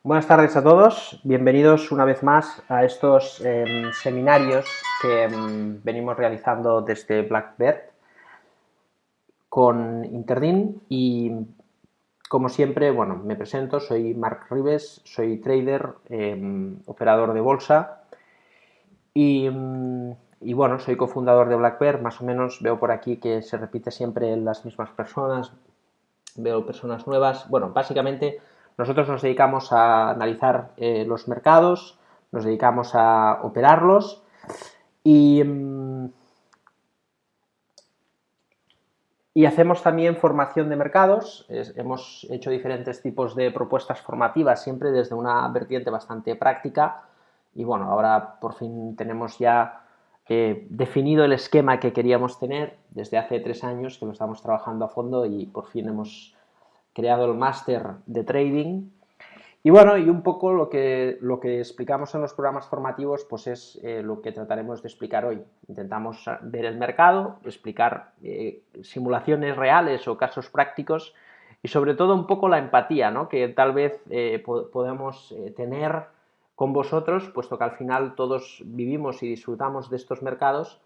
Buenas tardes a todos, bienvenidos una vez más a estos seminarios que venimos realizando desde Blackbird con Interdin y como siempre, bueno, me presento, soy Marc Ribes, soy trader, operador de bolsa y bueno, soy cofundador de Blackbird, más o menos veo por aquí que se repite siempre las mismas personas, veo personas nuevas. Bueno, básicamente nosotros nos dedicamos a analizar los mercados, nos dedicamos a operarlos y hacemos también formación de mercados. Hemos hecho diferentes tipos de propuestas formativas, siempre desde una vertiente bastante práctica. Y bueno, ahora por fin tenemos ya definido el esquema que queríamos tener desde hace 3 años, que lo estamos trabajando a fondo y por fin hemos creado el máster de trading. Y bueno, y un poco lo que explicamos en los programas formativos, pues es lo que trataremos de explicar hoy. Intentamos ver el mercado, explicar simulaciones reales o casos prácticos y sobre todo un poco la empatía, ¿no?, que tal vez podemos tener con vosotros, puesto que al final todos vivimos y disfrutamos de estos mercados,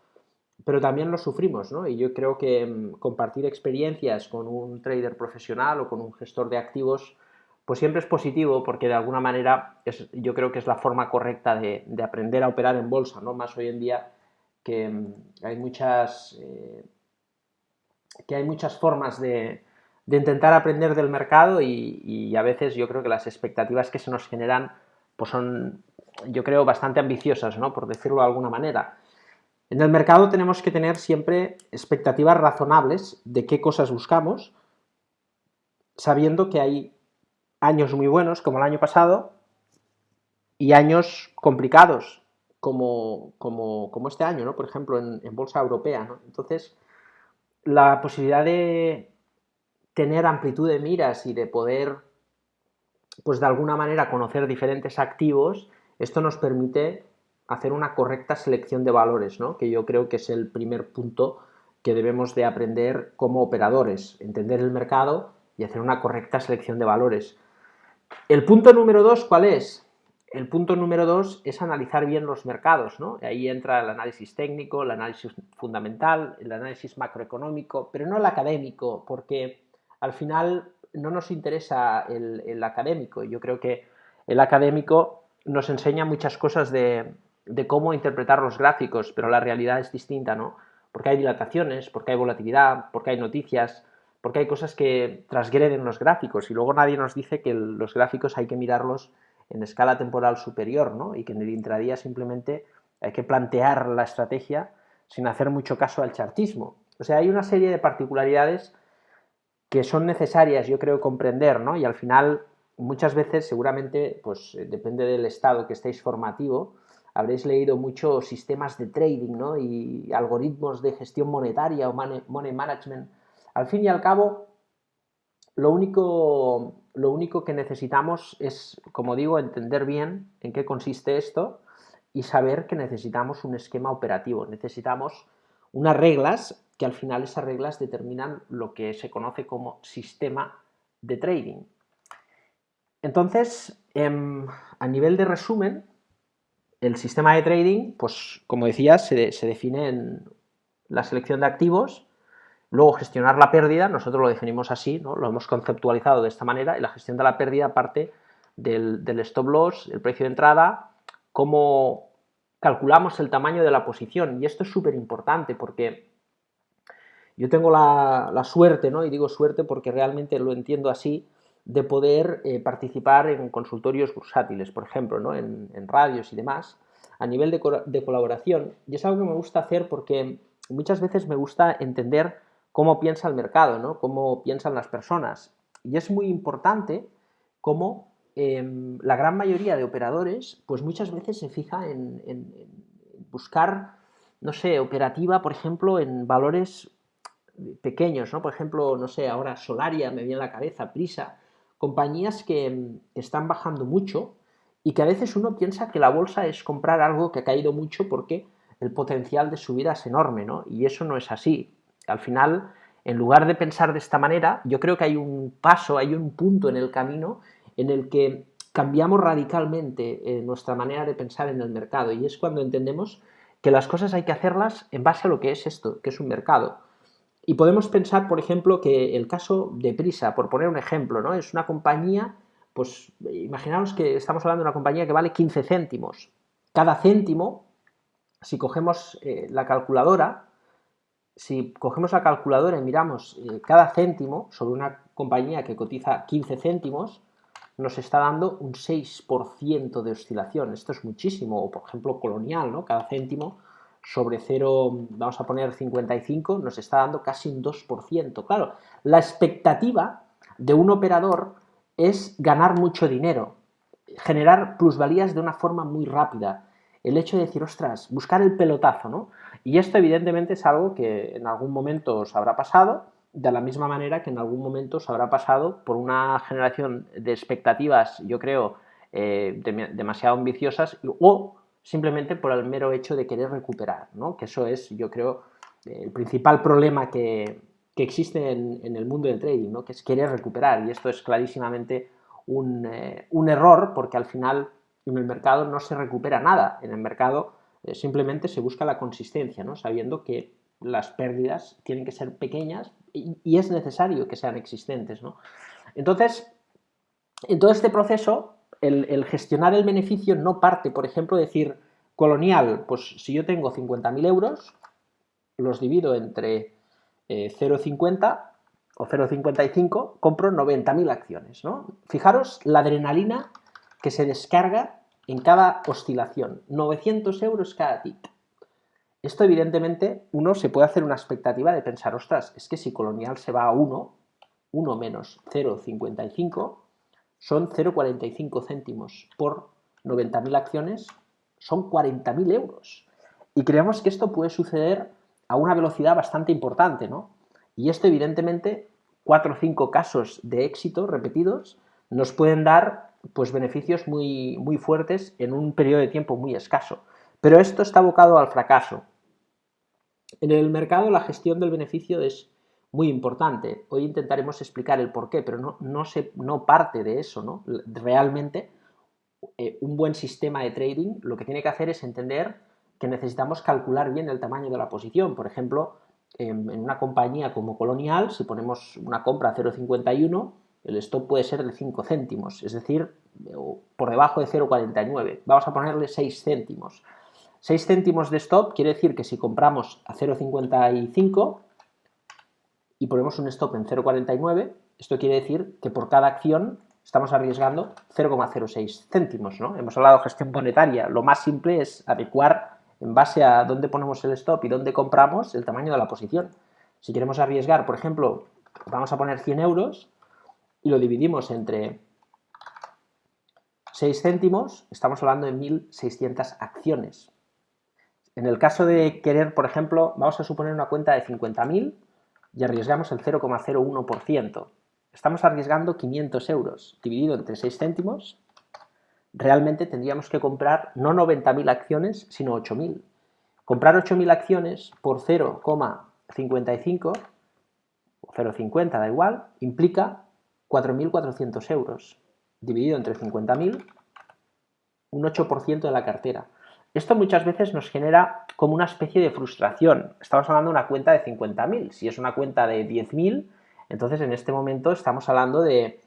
pero también los sufrimos, ¿no? Y yo creo que compartir experiencias con un trader profesional o con un gestor de activos pues siempre es positivo, porque de alguna manera yo creo que es la forma correcta de aprender a operar en bolsa, ¿no? Más hoy en día que hay muchas formas de intentar aprender del mercado y a veces yo creo que las expectativas que se nos generan pues son, yo creo, bastante ambiciosas, ¿no?, por decirlo de alguna manera. En el mercado tenemos que tener siempre expectativas razonables de qué cosas buscamos, sabiendo que hay años muy buenos, como el año pasado, y años complicados, como este año, ¿no?, por ejemplo, en bolsa europea, ¿no? Entonces, la posibilidad de tener amplitud de miras y de poder, pues de alguna manera, conocer diferentes activos, esto nos permite hacer una correcta selección de valores, ¿no?, que yo creo que es el primer punto que debemos de aprender como operadores, entender el mercado y hacer una correcta selección de valores. El punto número 2, ¿cuál es? El punto número 2 es analizar bien los mercados, ¿no? Ahí entra el análisis técnico, el análisis fundamental, el análisis macroeconómico, pero no el académico, porque al final no nos interesa el académico. Yo creo que el académico nos enseña muchas cosas de cómo interpretar los gráficos, pero la realidad es distinta, ¿no? Porque hay dilataciones, porque hay volatilidad, porque hay noticias, porque hay cosas que transgreden los gráficos y luego nadie nos dice que los gráficos hay que mirarlos en escala temporal superior, ¿no?, y que en el intradía simplemente hay que plantear la estrategia sin hacer mucho caso al chartismo. O sea, hay una serie de particularidades que son necesarias, yo creo, comprender, ¿no?, y al final muchas veces seguramente, pues depende del estado que estéis formativo, habréis leído mucho sistemas de trading, ¿no?, y algoritmos de gestión monetaria o money management. Al fin y al cabo, lo único que necesitamos es, como digo, entender bien en qué consiste esto y saber que necesitamos un esquema operativo, necesitamos unas reglas que al final esas reglas determinan lo que se conoce como sistema de trading. Entonces, a nivel de resumen, el sistema de trading, pues como decía, se define en la selección de activos. Luego, gestionar la pérdida, nosotros lo definimos así, ¿no?, lo hemos conceptualizado de esta manera, y la gestión de la pérdida parte del stop loss, el precio de entrada, cómo calculamos el tamaño de la posición. Y esto es súper importante porque yo tengo la suerte, ¿no?, y digo suerte porque realmente lo entiendo así, de poder participar en consultorios bursátiles, por ejemplo, ¿no?, en radios y demás, a nivel de colaboración. Y es algo que me gusta hacer porque muchas veces me gusta entender cómo piensa el mercado, ¿no?, cómo piensan las personas. Y es muy importante cómo la gran mayoría de operadores, pues muchas veces se fija en buscar, no sé, operativa, por ejemplo, en valores pequeños, ¿no? Por ejemplo, no sé, ahora Solaria me viene a la cabeza, Prisa, compañías que están bajando mucho y que a veces uno piensa que la bolsa es comprar algo que ha caído mucho porque el potencial de subida es enorme, ¿no? Y eso no es así. Al final, en lugar de pensar de esta manera, yo creo que hay un paso, hay un punto en el camino en el que cambiamos radicalmente nuestra manera de pensar en el mercado, y es cuando entendemos que las cosas hay que hacerlas en base a lo que es esto, que es un mercado. Y podemos pensar, por ejemplo, que el caso de Prisa, por poner un ejemplo, ¿no? Es una compañía, pues imaginaos que estamos hablando de una compañía que vale 15 céntimos. Cada céntimo, si cogemos la calculadora, y miramos cada céntimo sobre una compañía que cotiza 15 céntimos, nos está dando un 6% de oscilación. Esto es muchísimo. O, por ejemplo, Colonial, ¿no? Cada céntimo sobre 0, vamos a poner 55, nos está dando casi un 2%. Claro, la expectativa de un operador es ganar mucho dinero, generar plusvalías de una forma muy rápida. El hecho de decir, ostras, buscar el pelotazo, ¿no? Y esto evidentemente es algo que en algún momento os habrá pasado, de la misma manera que en algún momento os habrá pasado por una generación de expectativas, yo creo, demasiado ambiciosas, o simplemente por el mero hecho de querer recuperar, ¿no? Que eso es, yo creo, el principal problema que existe en el mundo del trading, ¿no? Que es querer recuperar, y esto es clarísimamente un error, porque al final en el mercado no se recupera nada. En el mercado simplemente se busca la consistencia, ¿no? Sabiendo que las pérdidas tienen que ser pequeñas y es necesario que sean existentes, ¿no? Entonces, en todo este proceso, el gestionar el beneficio no parte, por ejemplo, decir, Colonial, pues si yo tengo 50.000 euros, los divido entre 0,50 o 0,55, compro 90.000 acciones, ¿no? Fijaros la adrenalina que se descarga en cada oscilación, 900 euros cada tick. Esto evidentemente uno se puede hacer una expectativa de pensar, ostras, es que si Colonial se va a 1 menos 0,55 son 0,45 céntimos por 90.000 acciones, son 40.000 euros. Y creemos que esto puede suceder a una velocidad bastante importante, ¿no? Y esto evidentemente 4 o 5 casos de éxito repetidos nos pueden dar pues beneficios muy, muy fuertes en un periodo de tiempo muy escaso. Pero esto está abocado al fracaso. En el mercado la gestión del beneficio es muy importante. Hoy intentaremos explicar el porqué, pero no parte de eso, ¿no? Realmente un buen sistema de trading lo que tiene que hacer es entender que necesitamos calcular bien el tamaño de la posición. Por ejemplo, en una compañía como Colonial, si ponemos una compra a 0,51, el stop puede ser de 5 céntimos, es decir, por debajo de 0,49. Vamos a ponerle 6 céntimos. 6 céntimos de stop quiere decir que si compramos a 0,55 y ponemos un stop en 0,49, esto quiere decir que por cada acción estamos arriesgando 0,06 céntimos, ¿no? Hemos hablado de gestión monetaria. Lo más simple es adecuar en base a dónde ponemos el stop y dónde compramos el tamaño de la posición. Si queremos arriesgar, por ejemplo, vamos a poner 100 euros y lo dividimos entre 6 céntimos, estamos hablando de 1.600 acciones. En el caso de querer, por ejemplo, vamos a suponer una cuenta de 50.000 y arriesgamos el 0,01%. Estamos arriesgando 500 euros dividido entre 6 céntimos. Realmente tendríamos que comprar no 90.000 acciones, sino 8.000. Comprar 8.000 acciones por 0,55 o 0,50, da igual, implica 4.400 euros. Dividido entre 50.000, un 8% de la cartera. Esto muchas veces nos genera como una especie de frustración. Estamos hablando de una cuenta de 50.000. Si es una cuenta de 10.000, entonces en este momento estamos hablando de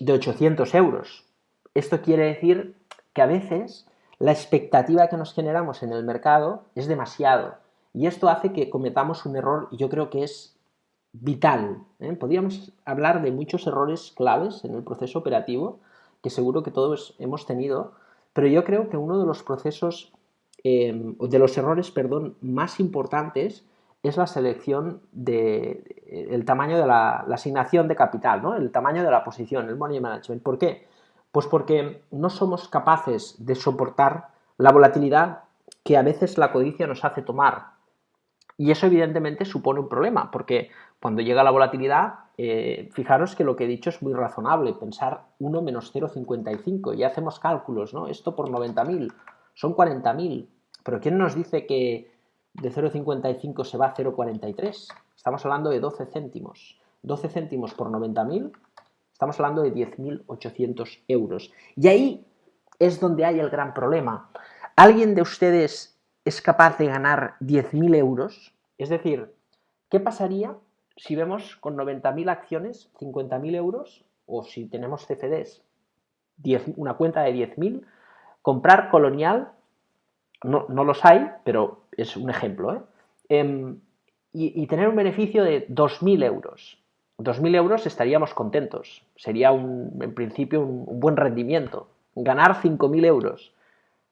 800 euros. Esto quiere decir que a veces la expectativa que nos generamos en el mercado es demasiado. Y esto hace que cometamos un error, y yo creo que es vital. Podríamos hablar de muchos errores claves en el proceso operativo, que seguro que todos hemos tenido, pero yo creo que uno de los procesos, de los errores, perdón, más importantes es la selección el tamaño de la asignación de capital, ¿no? El tamaño de la posición, el money management. ¿Por qué? Pues porque no somos capaces de soportar la volatilidad que a veces la codicia nos hace tomar. Y eso evidentemente supone un problema, porque cuando llega la volatilidad, fijaros que lo que he dicho es muy razonable, pensar 1 menos 0,55, ya hacemos cálculos, ¿no? Esto por 90.000, son 40.000, pero ¿quién nos dice que de 0,55 se va a 0,43? Estamos hablando de 12 céntimos. 12 céntimos por 90.000 Estamos hablando de 10.800 euros. Y ahí es donde hay el gran problema. ¿Alguien de ustedes es capaz de ganar 10.000 euros? Es decir, ¿qué pasaría si vemos con 90.000 acciones 50.000 euros o si tenemos CFDs, una cuenta de 10.000, comprar Colonial? No los hay, pero es un ejemplo, y tener un beneficio de 2.000 euros. 2.000 euros estaríamos contentos. Sería, en principio, un buen rendimiento. Ganar 5.000 euros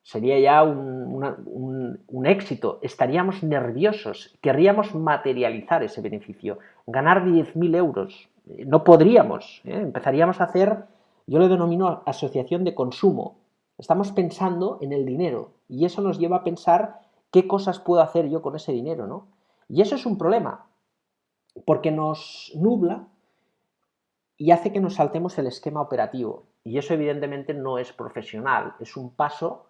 sería ya un éxito. Estaríamos nerviosos. Querríamos materializar ese beneficio. Ganar 10.000 euros. No podríamos. Empezaríamos a hacer, yo lo denomino asociación de consumo. Estamos pensando en el dinero y eso nos lleva a pensar qué cosas puedo hacer yo con ese dinero, ¿no? Y eso es un problema, porque nos nubla y hace que nos saltemos el esquema operativo. Y eso evidentemente no es profesional, es un paso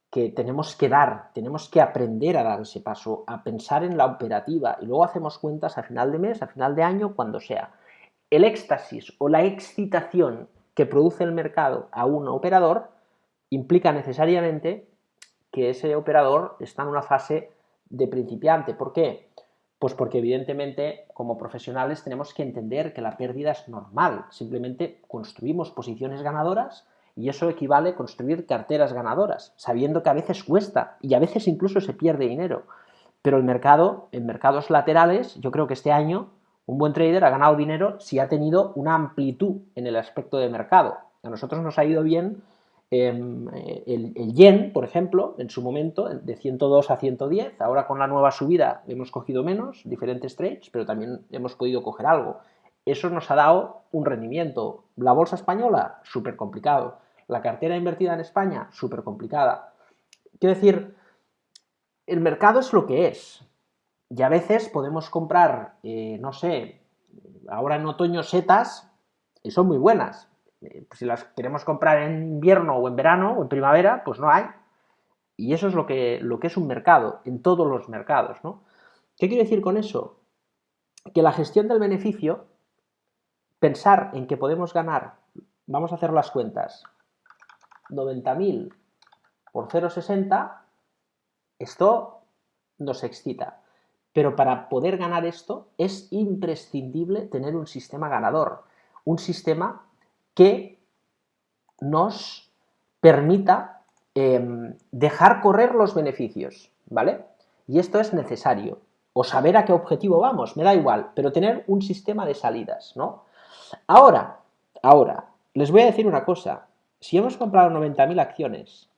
que tenemos que dar, tenemos que aprender a dar ese paso, a pensar en la operativa y luego hacemos cuentas a final de mes, a final de año, cuando sea. El éxtasis o la excitación que produce el mercado a un operador implica necesariamente que ese operador está en una fase de principiante. ¿Por qué? Pues porque evidentemente como profesionales tenemos que entender que la pérdida es normal. Simplemente construimos posiciones ganadoras y eso equivale a construir carteras ganadoras, sabiendo que a veces cuesta y a veces incluso se pierde dinero. Pero el mercado, en mercados laterales, yo creo que este año un buen trader ha ganado dinero si ha tenido una amplitud en el aspecto de mercado. A nosotros nos ha ido bien el yen, por ejemplo, en su momento, de 102 a 110, ahora con la nueva subida hemos cogido menos, diferentes trades, pero también hemos podido coger algo. Eso nos ha dado un rendimiento. La bolsa española, súper complicado. La cartera invertida en España, súper complicada. Quiero decir, el mercado es lo que es. Y a veces podemos comprar, no sé, ahora en otoño setas, y son muy buenas. Si las queremos comprar en invierno o en verano o en primavera, pues no hay. Y eso es lo que es un mercado, en todos los mercados, ¿no? ¿Qué quiero decir con eso? Que la gestión del beneficio, pensar en que podemos ganar, vamos a hacer las cuentas, 90.000 por 0,60, esto nos excita. Pero para poder ganar esto es imprescindible tener un sistema ganador, un sistema que nos permita dejar correr los beneficios, ¿vale? Y esto es necesario. O saber a qué objetivo vamos, me da igual, pero tener un sistema de salidas, ¿no? Ahora, les voy a decir una cosa. Si hemos comprado 90.000 acciones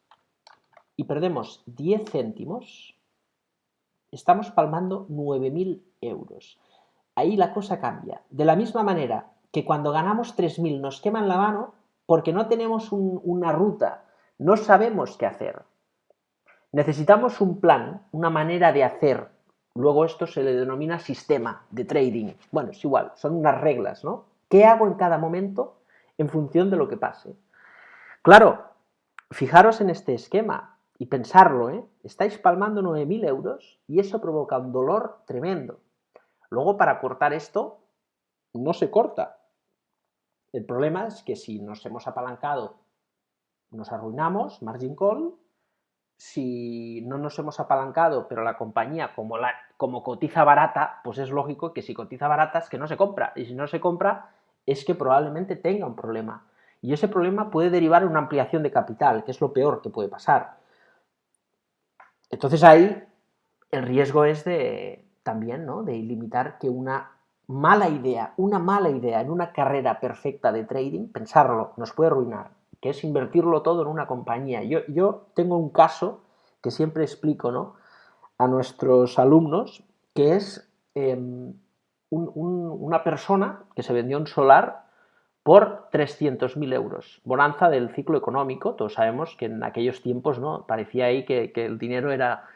y perdemos 10 céntimos, estamos palmando 9.000 euros. Ahí la cosa cambia. De la misma manera que cuando ganamos 3.000 nos queman la mano porque no tenemos una ruta, no sabemos qué hacer. Necesitamos un plan, una manera de hacer. Luego esto se le denomina sistema de trading. Bueno, es igual, son unas reglas, ¿no? ¿Qué hago en cada momento en función de lo que pase? Claro, fijaros en este esquema y pensarlo, ¿eh? Estáis palmando 9.000 euros y eso provoca un dolor tremendo. Luego, para cortar esto, no se corta. El problema es que si nos hemos apalancado, nos arruinamos, margin call. Si no nos hemos apalancado, pero la compañía, como cotiza barata, pues es lógico que si cotiza barata es que no se compra. Y si no se compra, es que probablemente tenga un problema. Y ese problema puede derivar en una ampliación de capital, que es lo peor que puede pasar. Entonces ahí el riesgo es también, ¿no?, de limitar que una mala idea en una carrera perfecta de trading, pensarlo, nos puede arruinar, que es invertirlo todo en una compañía. Yo tengo un caso que siempre explico, ¿no?, a nuestros alumnos, que es una persona que se vendió un solar por 300.000 euros. Bonanza del ciclo económico. Todos sabemos que en aquellos tiempos, ¿no?, parecía ahí que el dinero era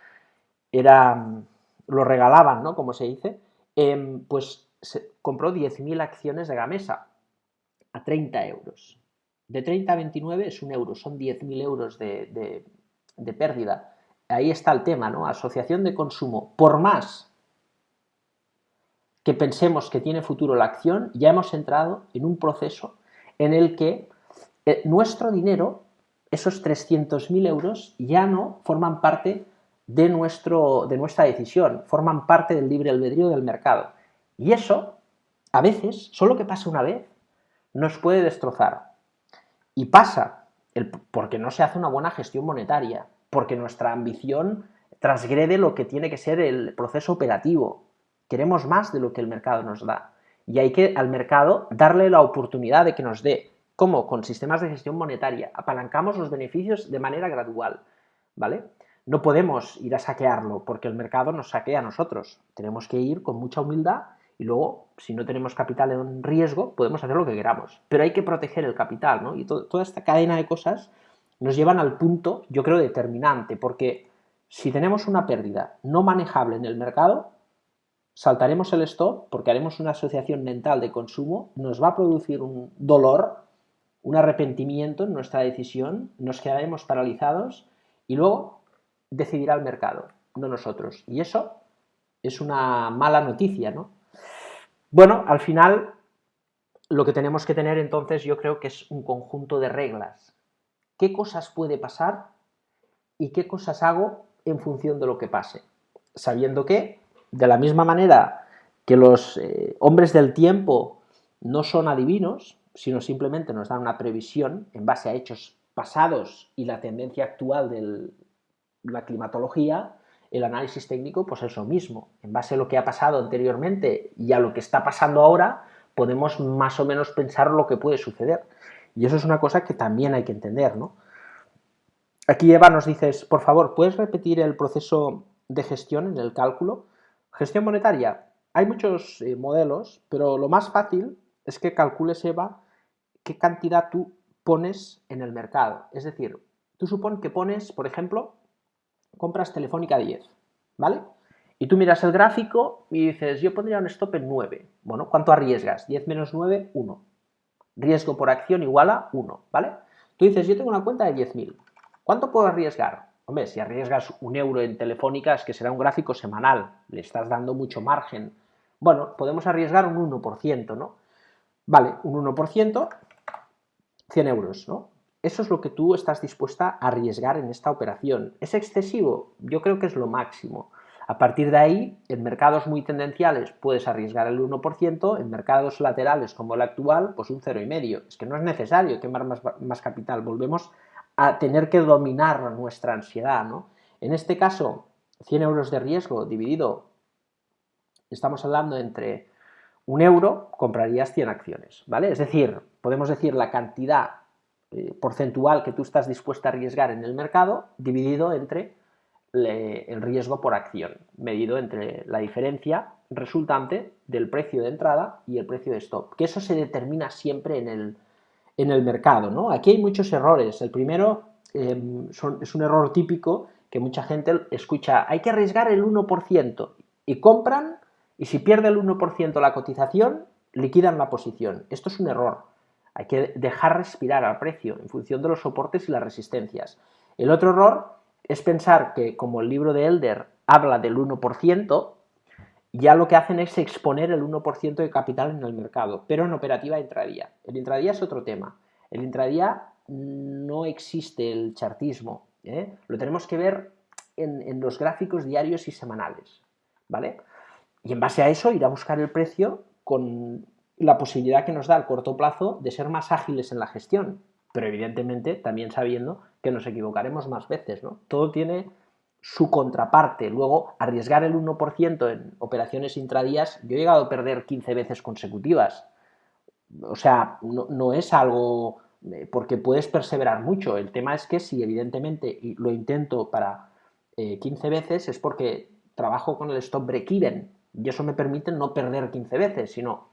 lo regalaban, ¿no?, como se dice. Pues compró 10.000 acciones de Gamesa a 30 euros. De 30 a 29 es un euro, son 10.000 euros de pérdida. Ahí está el tema, ¿no? Asociación de consumo. Por más que pensemos que tiene futuro la acción, ya hemos entrado en un proceso en el que nuestro dinero, esos 300.000 euros, ya no forman parte de nuestra decisión, forman parte del libre albedrío del mercado. Y eso, a veces, solo que pasa una vez, nos puede destrozar. Y pasa porque no se hace una buena gestión monetaria, porque nuestra ambición transgrede lo que tiene que ser el proceso operativo. Queremos más de lo que el mercado nos da. Y hay que al mercado darle la oportunidad de que nos dé. ¿Cómo? Con sistemas de gestión monetaria. Apalancamos los beneficios de manera gradual, ¿vale? No podemos ir a saquearlo porque el mercado nos saquea a nosotros. Tenemos que ir con mucha humildad y luego, si no tenemos capital en riesgo, podemos hacer lo que queramos. Pero hay que proteger el capital, ¿no? Y toda esta cadena de cosas nos llevan al punto, yo creo, determinante, porque si tenemos una pérdida no manejable en el mercado, saltaremos el stop porque haremos una asociación mental de consumo, nos va a producir un dolor, un arrepentimiento en nuestra decisión, nos quedaremos paralizados y luego decidirá el mercado, no nosotros. Y eso es una mala noticia, ¿no? Bueno, al final lo que tenemos que tener entonces yo creo que es un conjunto de reglas. ¿Qué cosas puede pasar y qué cosas hago en función de lo que pase? Sabiendo que, de la misma manera que los hombres del tiempo no son adivinos, sino simplemente nos dan una previsión en base a hechos pasados y la tendencia actual de la climatología, el análisis técnico, pues eso mismo. En base a lo que ha pasado anteriormente y a lo que está pasando ahora, podemos más o menos pensar lo que puede suceder. Y eso es una cosa que también hay que entender, ¿no? Aquí, Eva, nos dices, por favor, ¿puedes repetir el proceso de gestión en el cálculo? Gestión monetaria. Hay muchos modelos, pero lo más fácil es que calcules, Eva, qué cantidad tú pones en el mercado. Es decir, tú supón que pones, por ejemplo, compras Telefónica 10, ¿vale? Y tú miras el gráfico y dices, yo pondría un stop en 9. Bueno, ¿cuánto arriesgas? 10 menos 9, 1. Riesgo por acción igual a 1, ¿vale? Tú dices, yo tengo una cuenta de 10.000. ¿Cuánto puedo arriesgar? Hombre, si arriesgas 1 euro en Telefónica es que será un gráfico semanal, le estás dando mucho margen. Bueno, podemos arriesgar un 1%, ¿no? Vale, un 1%, 100 euros, ¿no? Eso es lo que tú estás dispuesta a arriesgar en esta operación. ¿Es excesivo? Yo creo que es lo máximo. A partir de ahí, en mercados muy tendenciales puedes arriesgar el 1%, en mercados laterales como el actual, pues un 0,5. Es que no es necesario quemar más capital. Volvemos a tener que dominar nuestra ansiedad, ¿no? En este caso, 100 euros de riesgo dividido, estamos hablando entre 1 euro, comprarías 100 acciones, ¿vale? Es decir, podemos decir la cantidad porcentual que tú estás dispuesta a arriesgar en el mercado dividido entre el riesgo por acción, medido entre la diferencia resultante del precio de entrada y el precio de stop, que eso se determina siempre en el mercado, ¿no? Aquí hay muchos errores. El primero es un error típico que mucha gente escucha, hay que arriesgar el 1% y compran y si pierde el 1% la cotización, liquidan la posición. Esto es un error. Hay que dejar respirar al precio en función de los soportes y las resistencias. El otro error es pensar que, como el libro de Elder habla del 1%, ya lo que hacen es exponer el 1% de capital en el mercado, pero en operativa intradía. El intradía es otro tema. El intradía no existe el chartismo, ¿eh? Lo tenemos que ver en los gráficos diarios y semanales, ¿vale? Y en base a eso ir a buscar el precio con la posibilidad que nos da al corto plazo de ser más ágiles en la gestión, pero evidentemente también sabiendo que nos equivocaremos más veces, ¿no? Todo tiene su contraparte. Luego, arriesgar el 1% en operaciones intradías, yo he llegado a perder 15 veces consecutivas. O sea, no es algo porque puedes perseverar mucho. El tema es que si evidentemente lo intento para 15 veces es porque trabajo con el stop break-even y eso me permite no perder 15 veces, sino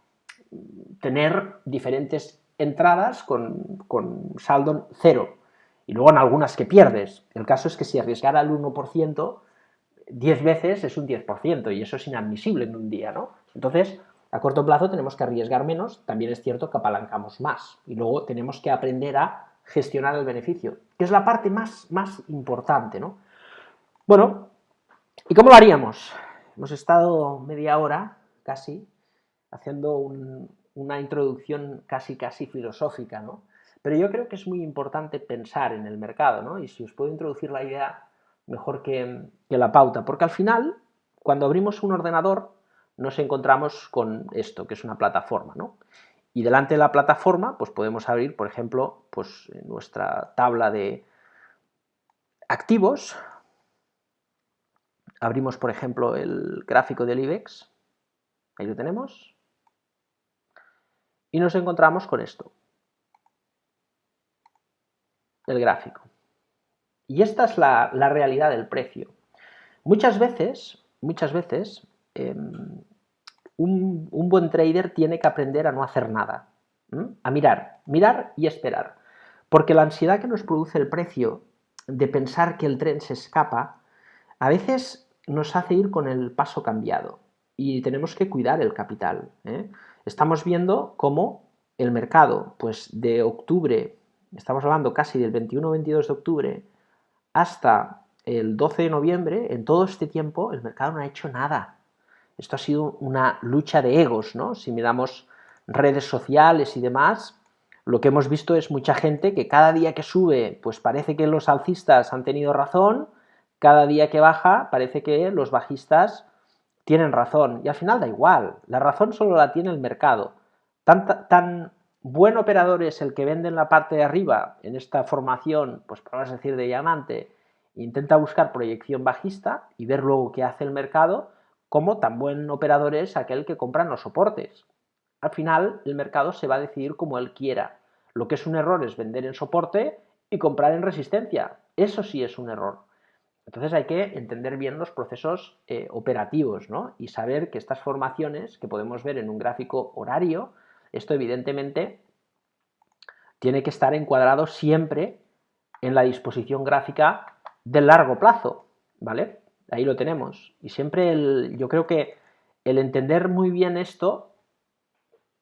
tener diferentes entradas con saldo cero y luego en algunas que pierdes. El caso es que si arriesgara el 1%, 10 veces es un 10% y eso es inadmisible en un día, ¿no? Entonces, a corto plazo tenemos que arriesgar menos, también es cierto que apalancamos más y luego tenemos que aprender a gestionar el beneficio, que es la parte más importante, ¿no? Bueno, ¿y cómo lo haríamos? Hemos estado media hora casi haciendo una introducción casi filosófica, ¿no? Pero yo creo que es muy importante pensar en el mercado, ¿no? Y si os puedo introducir la idea mejor que la pauta, porque al final, cuando abrimos un ordenador, nos encontramos con esto, que es una plataforma, ¿no? Y delante de la plataforma, pues podemos abrir, por ejemplo, pues nuestra tabla de activos. Abrimos, por ejemplo, el gráfico del IBEX. Ahí lo tenemos. Y nos encontramos con esto. El gráfico. Y esta es la realidad del precio. Muchas veces, un buen trader tiene que aprender a no hacer nada, a mirar y esperar. Porque la ansiedad que nos produce el precio de pensar que el tren se escapa, a veces nos hace ir con el paso cambiado y tenemos que cuidar el capital. Estamos viendo cómo el mercado, pues de octubre, estamos hablando casi del 21-22 de octubre, hasta el 12 de noviembre, en todo este tiempo, el mercado no ha hecho nada. Esto ha sido una lucha de egos, ¿no? Si miramos redes sociales y demás, lo que hemos visto es mucha gente que cada día que sube, pues parece que los alcistas han tenido razón, cada día que baja, parece que los bajistas tienen razón. Y al final da igual, la razón solo la tiene el mercado. Tan buen operador es el que vende en la parte de arriba, en esta formación, pues podemos decir de diamante, intenta buscar proyección bajista y ver luego qué hace el mercado, como tan buen operador es aquel que compra en los soportes. Al final, el mercado se va a decidir como él quiera. Lo que es un error es vender en soporte y comprar en resistencia. Eso sí es un error. Entonces hay que entender bien los procesos operativos, ¿no? Y saber que estas formaciones que podemos ver en un gráfico horario, esto evidentemente tiene que estar encuadrado siempre en la disposición gráfica del largo plazo, ¿vale? Ahí lo tenemos. Y siempre yo creo que el entender muy bien esto,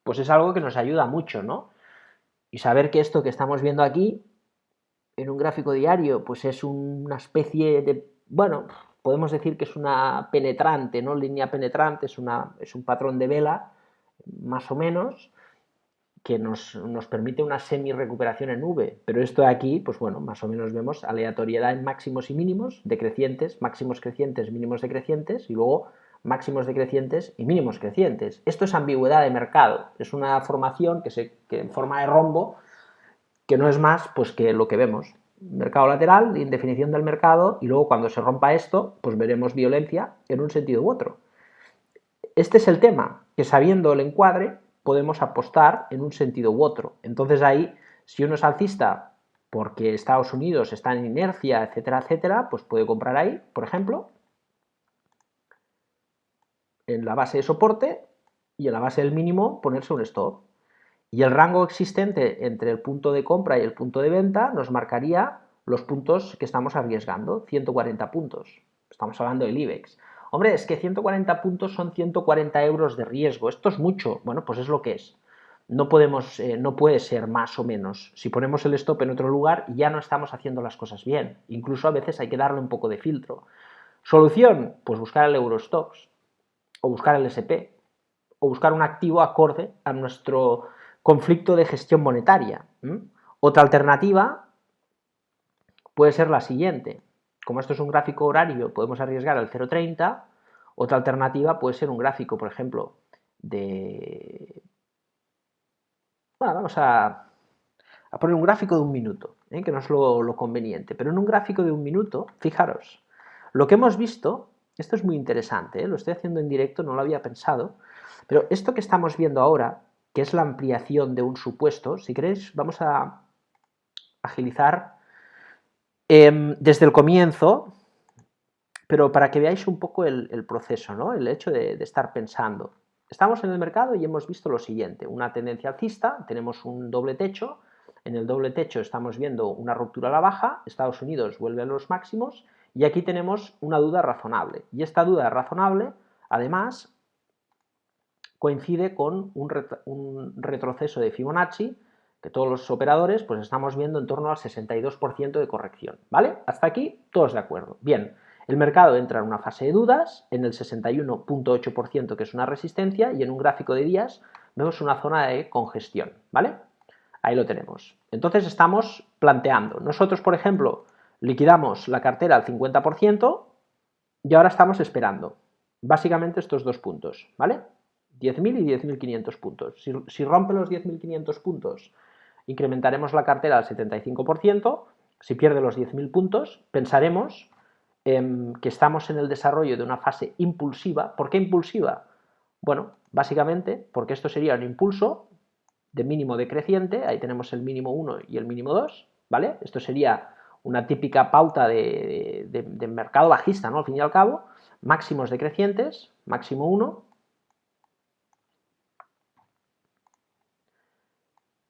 pues es algo que nos ayuda mucho, ¿no? Y saber que esto que estamos viendo aquí, en un gráfico diario, pues es una especie de, bueno, podemos decir que es una penetrante, ¿no? Línea penetrante, es un patrón de vela, más o menos, que nos permite una semi-recuperación en V, pero esto de aquí, pues bueno, más o menos vemos aleatoriedad en máximos y mínimos decrecientes, máximos crecientes, mínimos decrecientes, y luego máximos decrecientes y mínimos crecientes. Esto es ambigüedad de mercado, es una formación que en forma de rombo, que no es más pues que lo que vemos. Mercado lateral, indefinición del mercado, y luego cuando se rompa esto, pues veremos violencia en un sentido u otro. Este es el tema, que sabiendo el encuadre, podemos apostar en un sentido u otro. Entonces ahí, si uno es alcista porque Estados Unidos está en inercia, etcétera, etcétera, pues puede comprar ahí, por ejemplo, en la base de soporte y en la base del mínimo ponerse un stop. Y el rango existente entre el punto de compra y el punto de venta nos marcaría los puntos que estamos arriesgando, 140 puntos. Estamos hablando del IBEX. Hombre, es que 140 puntos son 140 euros de riesgo. Esto es mucho. Bueno, pues es lo que es. No puede ser más o menos. Si ponemos el stop en otro lugar, ya no estamos haciendo las cosas bien. Incluso a veces hay que darle un poco de filtro. Solución, pues buscar el Eurostoxx, o buscar el SP, o buscar un activo acorde a nuestro conflicto de gestión monetaria. Otra alternativa puede ser la siguiente. Como esto es un gráfico horario, podemos arriesgar al 0,30. Otra alternativa puede ser un gráfico, por ejemplo, de... Bueno, vamos a poner un gráfico de un minuto, que no es lo conveniente. Pero en un gráfico de un minuto, fijaros, lo que hemos visto, esto es muy interesante, lo estoy haciendo en directo, no lo había pensado, pero esto que estamos viendo ahora, que es la ampliación de un supuesto, si queréis vamos a agilizar desde el comienzo, pero para que veáis un poco el proceso, ¿no? El hecho de estar pensando. Estamos en el mercado y hemos visto lo siguiente, una tendencia alcista, tenemos un doble techo, en el doble techo estamos viendo una ruptura a la baja, Estados Unidos vuelve a los máximos y aquí tenemos una duda razonable. Y esta duda razonable, además, coincide con un retroceso de Fibonacci, que todos los operadores pues estamos viendo en torno al 62% de corrección, ¿vale? Hasta aquí todos de acuerdo. Bien, El mercado entra en una fase de dudas, en el 61.8% que es una resistencia, y en un gráfico de días vemos una zona de congestión, ¿vale? Ahí lo tenemos. Entonces estamos planteando. Nosotros, por ejemplo, liquidamos la cartera al 50% y ahora estamos esperando. Básicamente estos dos puntos, ¿vale? 10.000 y 10.500 puntos. Si rompe los 10.500 puntos, incrementaremos la cartera al 75%. Si pierde los 10.000 puntos, pensaremos que estamos en el desarrollo de una fase impulsiva. ¿Por qué impulsiva? Bueno, básicamente porque esto sería un impulso de mínimo decreciente, ahí tenemos el mínimo 1 y el mínimo 2, ¿vale? Esto sería una típica pauta de mercado bajista, ¿no? Al fin y al cabo, máximos decrecientes, máximo 1,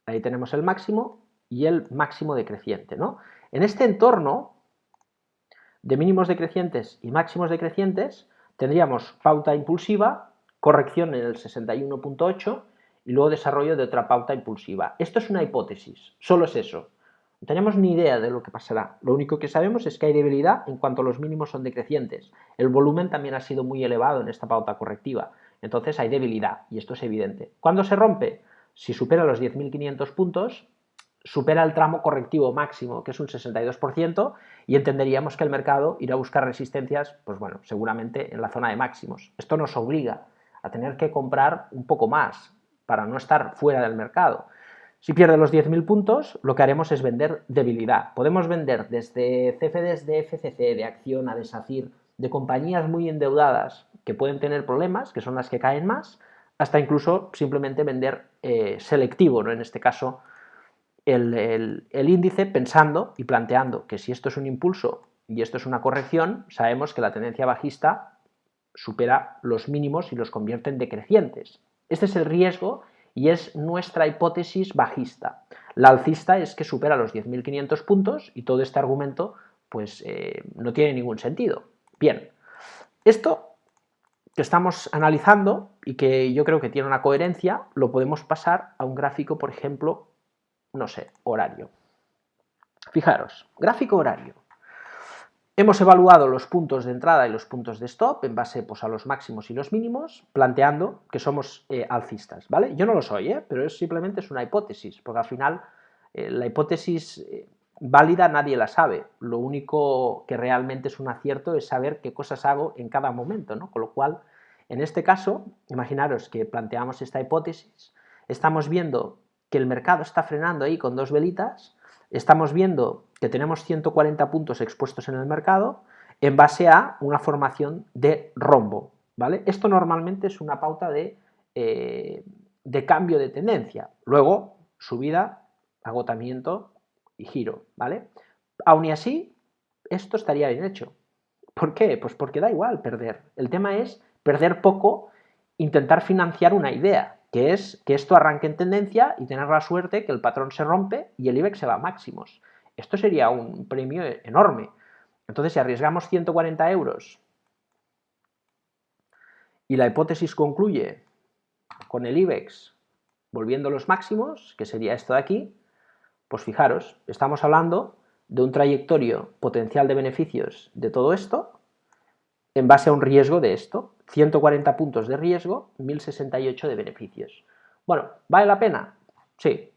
ahí tenemos el máximo y el máximo decreciente, ¿no? En este entorno de mínimos decrecientes y máximos decrecientes tendríamos pauta impulsiva, corrección en el 61.8 y luego desarrollo de otra pauta impulsiva. Esto es una hipótesis, solo es eso. No tenemos ni idea de lo que pasará. Lo único que sabemos es que hay debilidad en cuanto los mínimos son decrecientes. El volumen también ha sido muy elevado en esta pauta correctiva. Entonces hay debilidad y esto es evidente. ¿Cuándo se rompe? Si supera los 10.500 puntos, supera el tramo correctivo máximo, que es un 62%, y entenderíamos que el mercado irá a buscar resistencias, pues bueno, seguramente en la zona de máximos. Esto nos obliga a tener que comprar un poco más para no estar fuera del mercado. Si pierde los 10.000 puntos, lo que haremos es vender debilidad. Podemos vender desde CFDs de FCC, de Acciona, de SACIR, de compañías muy endeudadas que pueden tener problemas, que son las que caen más, hasta incluso simplemente vender selectivo, ¿no? En este caso, el índice pensando y planteando que si esto es un impulso y esto es una corrección, sabemos que la tendencia bajista supera los mínimos y los convierte en decrecientes. Este es el riesgo y es nuestra hipótesis bajista. La alcista es que supera los 10.500 puntos y todo este argumento pues no tiene ningún sentido. Bien, esto que estamos analizando y que yo creo que tiene una coherencia, lo podemos pasar a un gráfico, por ejemplo, no sé, horario. Fijaros, gráfico horario. Hemos evaluado los puntos de entrada y los puntos de stop en base pues, a los máximos y los mínimos, planteando que somos alcistas, ¿vale? Yo no lo soy, pero simplemente es una hipótesis, porque al final la hipótesis válida nadie la sabe. Lo único que realmente es un acierto es saber qué cosas hago en cada momento, ¿no? Con lo cual, en este caso, imaginaros que planteamos esta hipótesis, estamos viendo que el mercado está frenando ahí con dos velitas, estamos viendo que tenemos 140 puntos expuestos en el mercado en base a una formación de rombo, ¿vale? Esto normalmente es una pauta de cambio de tendencia. Luego, subida, agotamiento y giro, ¿vale? Aún y así, esto estaría bien hecho. ¿Por qué? Pues porque da igual perder. El tema es perder poco, intentar financiar una idea, que es que esto arranque en tendencia y tener la suerte que el patrón se rompe y el IBEX se va a máximos. Esto sería un premio enorme. Entonces, si arriesgamos 140 euros y la hipótesis concluye con el IBEX volviendo a los máximos, que sería esto de aquí, pues fijaros, estamos hablando de un trayectorio potencial de beneficios de todo esto en base a un riesgo de esto, 140 puntos de riesgo, 1068 de beneficios. Bueno, ¿vale la pena? Sí.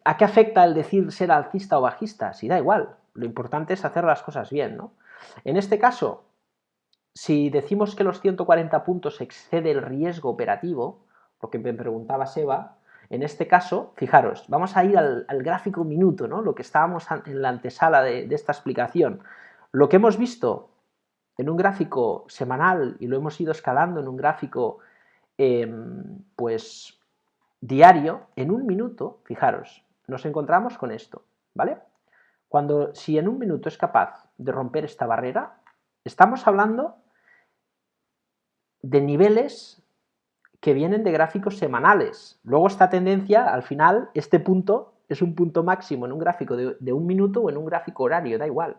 ¿A qué afecta el decir ser alcista o bajista? Sí, da igual, lo importante es hacer las cosas bien, ¿no? En este caso, si decimos que los 140 puntos excede el riesgo operativo, lo que me preguntaba Seba, en este caso, fijaros, vamos a ir al gráfico minuto, ¿no? Lo que estábamos en la antesala de esta explicación. Lo que hemos visto en un gráfico semanal y lo hemos ido escalando en un gráfico pues diario, en un minuto, fijaros, nos encontramos con esto, ¿vale? Si en un minuto es capaz de romper esta barrera, estamos hablando de niveles que vienen de gráficos semanales. Luego esta tendencia, al final, este punto es un punto máximo en un gráfico de un minuto o en un gráfico horario, da igual.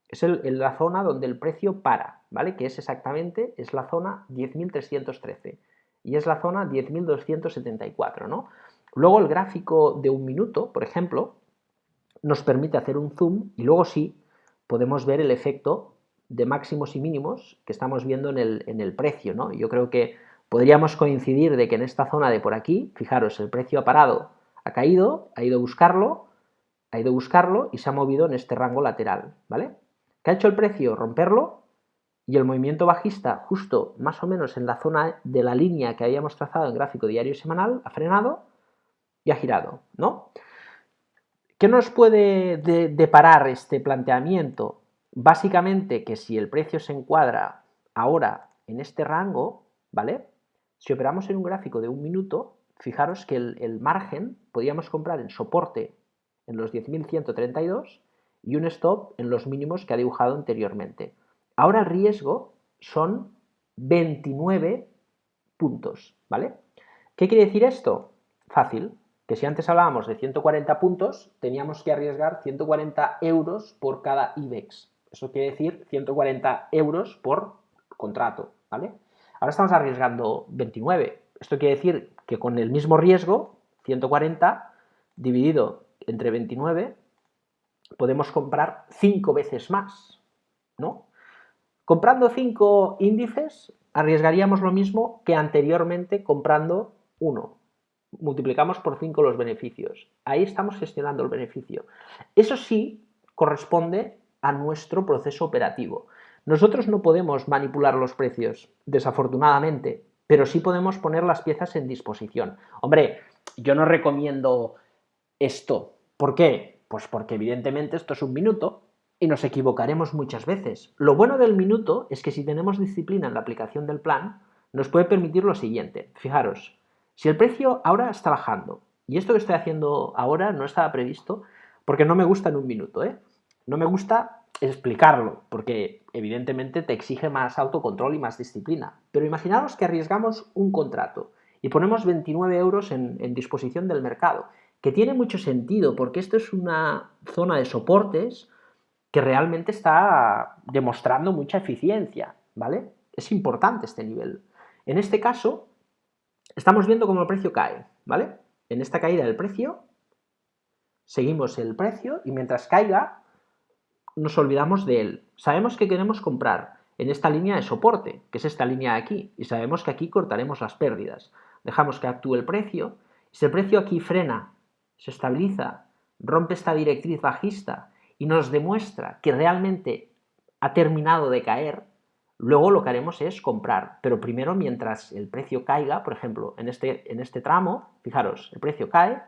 Es la zona donde el precio para, ¿vale? Que es exactamente, es la zona 10.313 y es la zona 10.274, ¿no? Luego el gráfico de un minuto, por ejemplo, nos permite hacer un zoom y luego sí podemos ver el efecto de máximos y mínimos que estamos viendo en el precio, ¿no? Yo creo que podríamos coincidir de que en esta zona de por aquí, fijaros, el precio ha parado, ha caído, ha ido a buscarlo y se ha movido en este rango lateral, ¿vale? ¿Qué ha hecho el precio? Romperlo y el movimiento bajista justo más o menos en la zona de la línea que habíamos trazado en gráfico diario y semanal ha frenado y ha girado, ¿no? ¿Qué nos puede deparar este planteamiento? Básicamente que si el precio se encuadra ahora en este rango, ¿vale? Si operamos en un gráfico de un minuto, fijaros que el margen podríamos comprar en soporte en los 10.132 y un stop en los mínimos que ha dibujado anteriormente. Ahora el riesgo son 29 puntos, ¿vale? ¿Qué quiere decir esto? Fácil, que si antes hablábamos de 140 puntos, teníamos que arriesgar 140 euros por cada IBEX. Eso quiere decir 140 euros por contrato, ¿vale? Ahora estamos arriesgando 29. Esto quiere decir que con el mismo riesgo, 140 dividido entre 29, podemos comprar 5 veces más, ¿no? Comprando 5 índices, arriesgaríamos lo mismo que anteriormente comprando uno. Multiplicamos por 5 los beneficios. Ahí estamos gestionando el beneficio. Eso sí corresponde a nuestro proceso operativo. Nosotros no podemos manipular los precios, desafortunadamente, pero sí podemos poner las piezas en disposición. Hombre, yo no recomiendo esto. ¿Por qué? Pues porque evidentemente esto es un minuto y nos equivocaremos muchas veces. Lo bueno del minuto es que si tenemos disciplina en la aplicación del plan, nos puede permitir lo siguiente. Fijaros, si el precio ahora está bajando, y esto que estoy haciendo ahora no estaba previsto, porque no me gusta en un minuto, ¿eh? No me gusta explicarlo, porque evidentemente te exige más autocontrol y más disciplina. Pero imaginaros que arriesgamos un contrato y ponemos 29 euros en disposición del mercado, que tiene mucho sentido, porque esto es una zona de soportes que realmente está demostrando mucha eficiencia, ¿vale? Es importante este nivel. En este caso, estamos viendo cómo el precio cae, ¿vale? En esta caída del precio, seguimos el precio y mientras caiga, nos olvidamos de él. Sabemos que queremos comprar en esta línea de soporte, que es esta línea de aquí, y sabemos que aquí cortaremos las pérdidas. Dejamos que actúe el precio. Si el precio aquí frena, se estabiliza, rompe esta directriz bajista y nos demuestra que realmente ha terminado de caer, luego lo que haremos es comprar. Pero primero, mientras el precio caiga, por ejemplo, en este tramo, fijaros, el precio cae,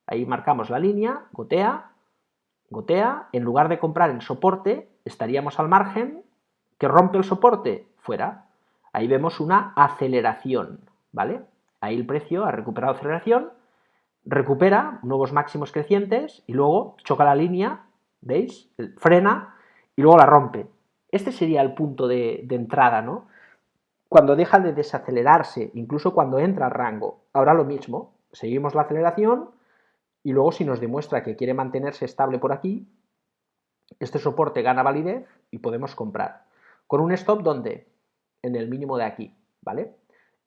ahí marcamos la línea, gotea, en lugar de comprar en soporte, estaríamos al margen, que rompe el soporte, fuera. Ahí vemos una aceleración, ¿vale? Ahí el precio ha recuperado aceleración, recupera nuevos máximos crecientes y luego choca la línea, ¿veis? Frena y luego la rompe. Este sería el punto de entrada, ¿no? Cuando deja de desacelerarse, incluso cuando entra al rango. Ahora lo mismo, seguimos la aceleración y luego si nos demuestra que quiere mantenerse estable por aquí, este soporte gana validez y podemos comprar. Con un stop, ¿dónde? En el mínimo de aquí, ¿vale?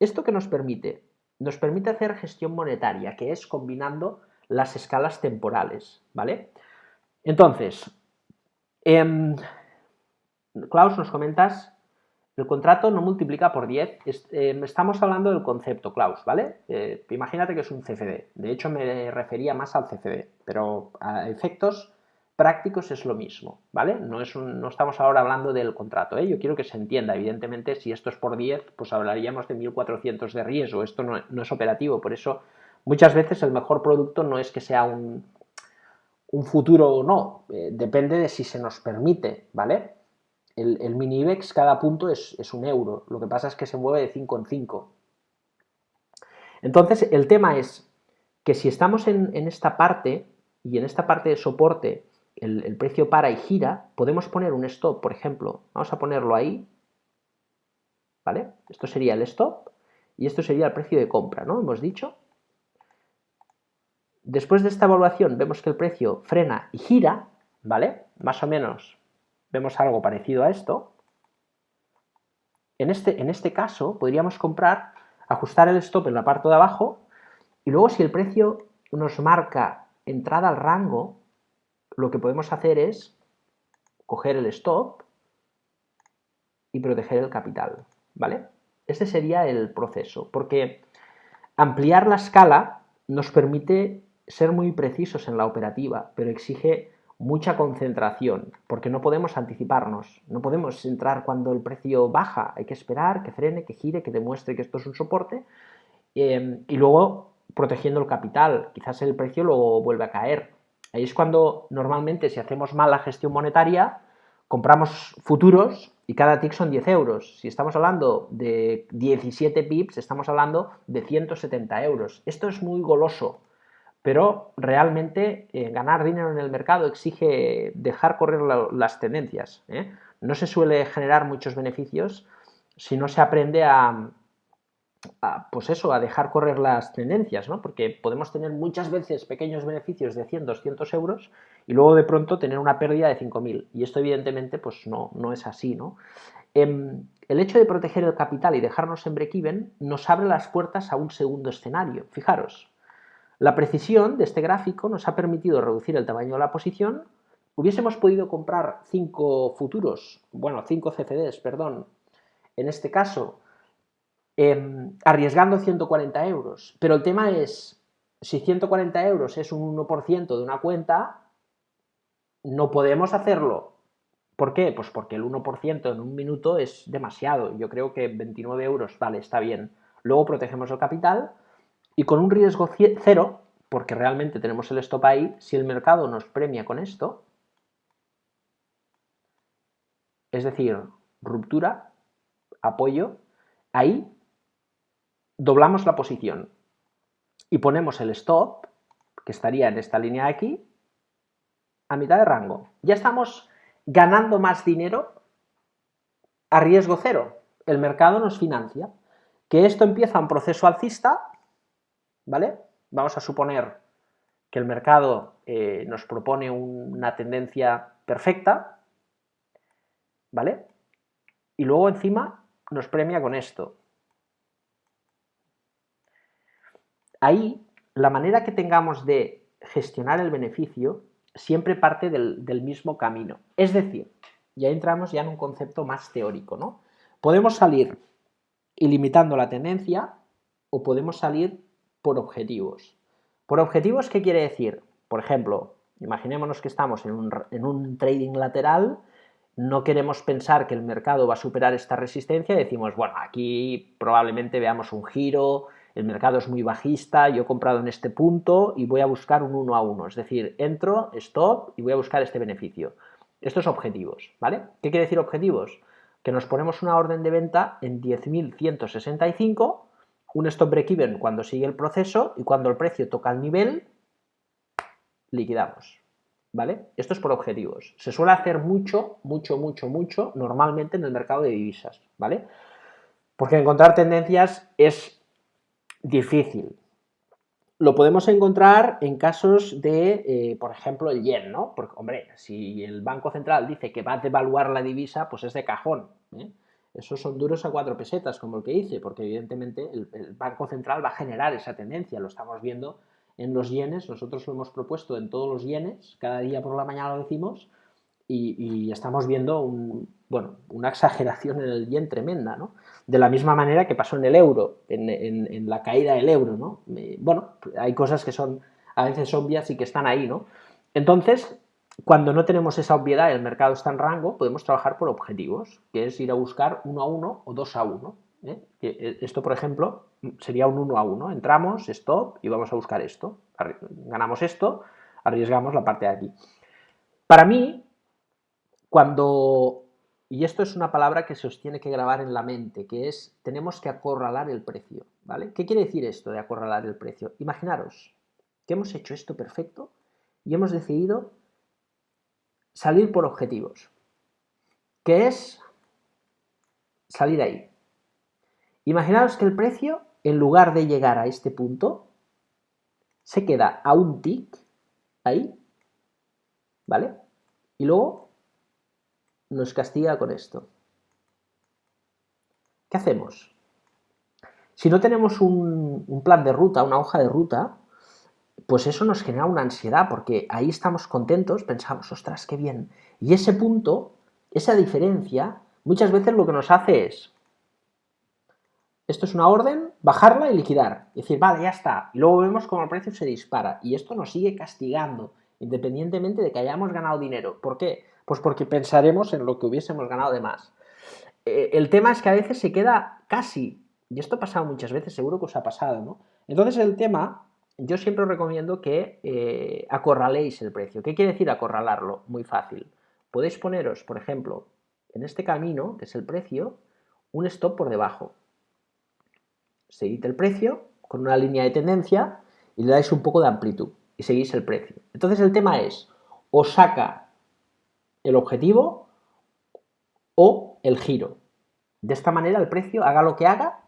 ¿Esto qué nos permite? Nos permite hacer gestión monetaria, que es combinando las escalas temporales, ¿vale? Entonces, Klaus, nos comentas, el contrato no multiplica por 10. Estamos hablando del concepto, Klaus, ¿vale? Imagínate que es un CFD. De hecho, me refería más al CFD, pero a efectos prácticos es lo mismo, ¿vale? No estamos ahora hablando del contrato, ¿eh? Yo quiero que se entienda, evidentemente, si esto es por 10, pues hablaríamos de 1.400 de riesgo. Esto no es operativo, por eso muchas veces el mejor producto no es que sea un futuro o no, depende de si se nos permite, ¿vale? El mini IBEX, cada punto es un euro. Lo que pasa es que se mueve de 5 en 5. Entonces, el tema es que si estamos en esta parte y en esta parte de soporte el precio para y gira, podemos poner un stop, por ejemplo. Vamos a ponerlo ahí, ¿vale? Esto sería el stop y esto sería el precio de compra, ¿no? Hemos dicho. Después de esta evaluación vemos que el precio frena y gira, ¿vale? Más o menos vemos algo parecido a esto. En este caso podríamos comprar, ajustar el stop en la parte de abajo y luego si el precio nos marca entrada al rango, lo que podemos hacer es coger el stop y proteger el capital, ¿vale? Este sería el proceso, porque ampliar la escala nos permite ser muy precisos en la operativa, pero exige mucha concentración, porque no podemos anticiparnos, no podemos entrar cuando el precio baja, hay que esperar que frene, que gire, que demuestre que esto es un soporte, y luego protegiendo el capital, quizás el precio luego vuelve a caer. Ahí es cuando normalmente, si hacemos mal la gestión monetaria, compramos futuros y cada tick son 10 euros. Si estamos hablando de 17 pips, estamos hablando de 170 euros. Esto es muy goloso, pero realmente ganar dinero en el mercado exige dejar correr las tendencias. No se suele generar muchos beneficios si no se aprende pues eso, a dejar correr las tendencias, ¿no? Porque podemos tener muchas veces pequeños beneficios de 100, 200 euros y luego de pronto tener una pérdida de 5.000. Y esto evidentemente pues no es así, ¿no? El hecho de proteger el capital y dejarnos en break-even nos abre las puertas a un segundo escenario. Fijaros, la precisión de este gráfico nos ha permitido reducir el tamaño de la posición. Hubiésemos podido comprar 5 futuros, bueno, 5 CFDs, perdón, en este caso, arriesgando 140 euros. Pero el tema es, si 140 euros es un 1% de una cuenta, no podemos hacerlo. ¿Por qué? Pues porque el 1% en un minuto es demasiado. Yo creo que 29 euros, vale, está bien. Luego protegemos el capital y con un riesgo cero, porque realmente tenemos el stop ahí, si el mercado nos premia con esto, es decir, ruptura, apoyo, ahí doblamos la posición y ponemos el stop, que estaría en esta línea de aquí, a mitad de rango. Ya estamos ganando más dinero a riesgo cero. El mercado nos financia. Que esto empieza un proceso alcista, ¿vale? Vamos a suponer que el mercado nos propone una tendencia perfecta, ¿vale? Y luego encima nos premia con esto. Ahí, la manera que tengamos de gestionar el beneficio siempre parte del mismo camino. Es decir, ya entramos ya en un concepto más teórico, ¿no? Podemos salir ilimitando la tendencia o podemos salir por objetivos. ¿Por objetivos qué quiere decir? Por ejemplo, imaginémonos que estamos en un trading lateral, no queremos pensar que el mercado va a superar esta resistencia y decimos, bueno, aquí probablemente veamos un giro, el mercado es muy bajista, yo he comprado en este punto y voy a buscar un 1 a 1, es decir, entro, stop y voy a buscar este beneficio. Estos objetivos, ¿vale? ¿Qué quiere decir objetivos? Que nos ponemos una orden de venta en 10.165, un stop break-even cuando sigue el proceso y cuando el precio toca el nivel, liquidamos, ¿vale? Esto es por objetivos. Se suele hacer mucho, normalmente en el mercado de divisas, ¿vale? Porque encontrar tendencias es difícil. Lo podemos encontrar en casos de, por ejemplo, el yen, ¿no? Porque, hombre, si el Banco Central dice que va a devaluar la divisa, pues es de cajón, ¿eh? Esos son duros a 4 pesetas, como el que hice, porque evidentemente el Banco Central va a generar esa tendencia, lo estamos viendo en los yenes, nosotros lo hemos propuesto en todos los yenes, cada día por la mañana lo decimos, y estamos viendo una exageración en el yen tremenda, ¿no? De la misma manera que pasó en el euro, en la caída del euro, ¿no? Bueno, hay cosas que son a veces obvias y que están ahí, ¿no? Entonces, cuando no tenemos esa obviedad y el mercado está en rango, podemos trabajar por objetivos, que es ir a buscar 1 a 1 o 2 a 1. Esto, por ejemplo, sería un 1 a 1. Entramos, stop, y vamos a buscar esto. Ganamos esto, arriesgamos la parte de aquí. Para mí, y esto es una palabra que se os tiene que grabar en la mente, que es, tenemos que acorralar el precio, ¿vale? ¿Qué quiere decir esto de acorralar el precio? Imaginaros que hemos hecho esto perfecto y hemos decidido salir por objetivos, que es salir ahí. Imaginaros que el precio, en lugar de llegar a este punto, se queda a un tick, ahí, ¿vale? Y luego nos castiga con esto. ¿Qué hacemos? Si no tenemos un plan de ruta, una hoja de ruta, pues eso nos genera una ansiedad, porque ahí estamos contentos, pensamos, ostras, qué bien. Y ese punto, esa diferencia, muchas veces lo que nos hace es, esto es una orden, bajarla y liquidar. Y decir, vale, ya está. Y luego vemos cómo el precio se dispara. Y esto nos sigue castigando, independientemente de que hayamos ganado dinero. ¿Por qué? Pues porque pensaremos en lo que hubiésemos ganado de más. El tema es que a veces se queda casi, y esto ha pasado muchas veces, seguro que os ha pasado, ¿no? Entonces el tema, yo siempre os recomiendo que acorraléis el precio. ¿Qué quiere decir acorralarlo? Muy fácil. Podéis poneros, por ejemplo, en este camino, que es el precio, un stop por debajo. Seguid el precio con una línea de tendencia y le dais un poco de amplitud y seguís el precio. Entonces el tema es, o saca el objetivo o el giro. De esta manera el precio, haga lo que haga,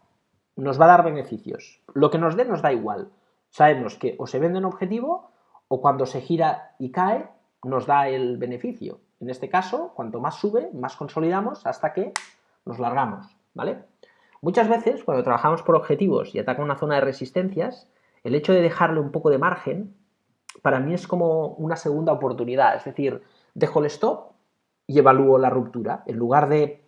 nos va a dar beneficios. Lo que nos dé nos da igual. Sabemos que o se vende en objetivo o cuando se gira y cae nos da el beneficio. En este caso, cuanto más sube, más consolidamos hasta que nos largamos, ¿vale? Muchas veces, cuando trabajamos por objetivos y ataca una zona de resistencias, el hecho de dejarle un poco de margen, para mí es como una segunda oportunidad. Es decir, dejo el stop y evalúo la ruptura. En lugar de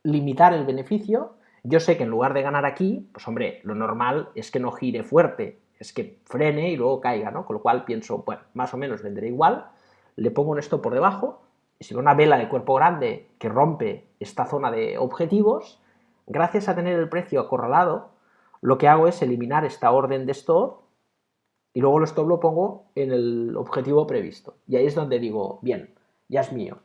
limitar el beneficio, yo sé que en lugar de ganar aquí, pues hombre, lo normal es que no gire fuerte, es que frene y luego caiga, ¿no? Con lo cual pienso, bueno, más o menos venderé igual, le pongo un stop por debajo, y si veo una vela de cuerpo grande que rompe esta zona de objetivos, gracias a tener el precio acorralado, lo que hago es eliminar esta orden de stop y luego el stop lo pongo en el objetivo previsto. Y ahí es donde digo, bien, ya es mío.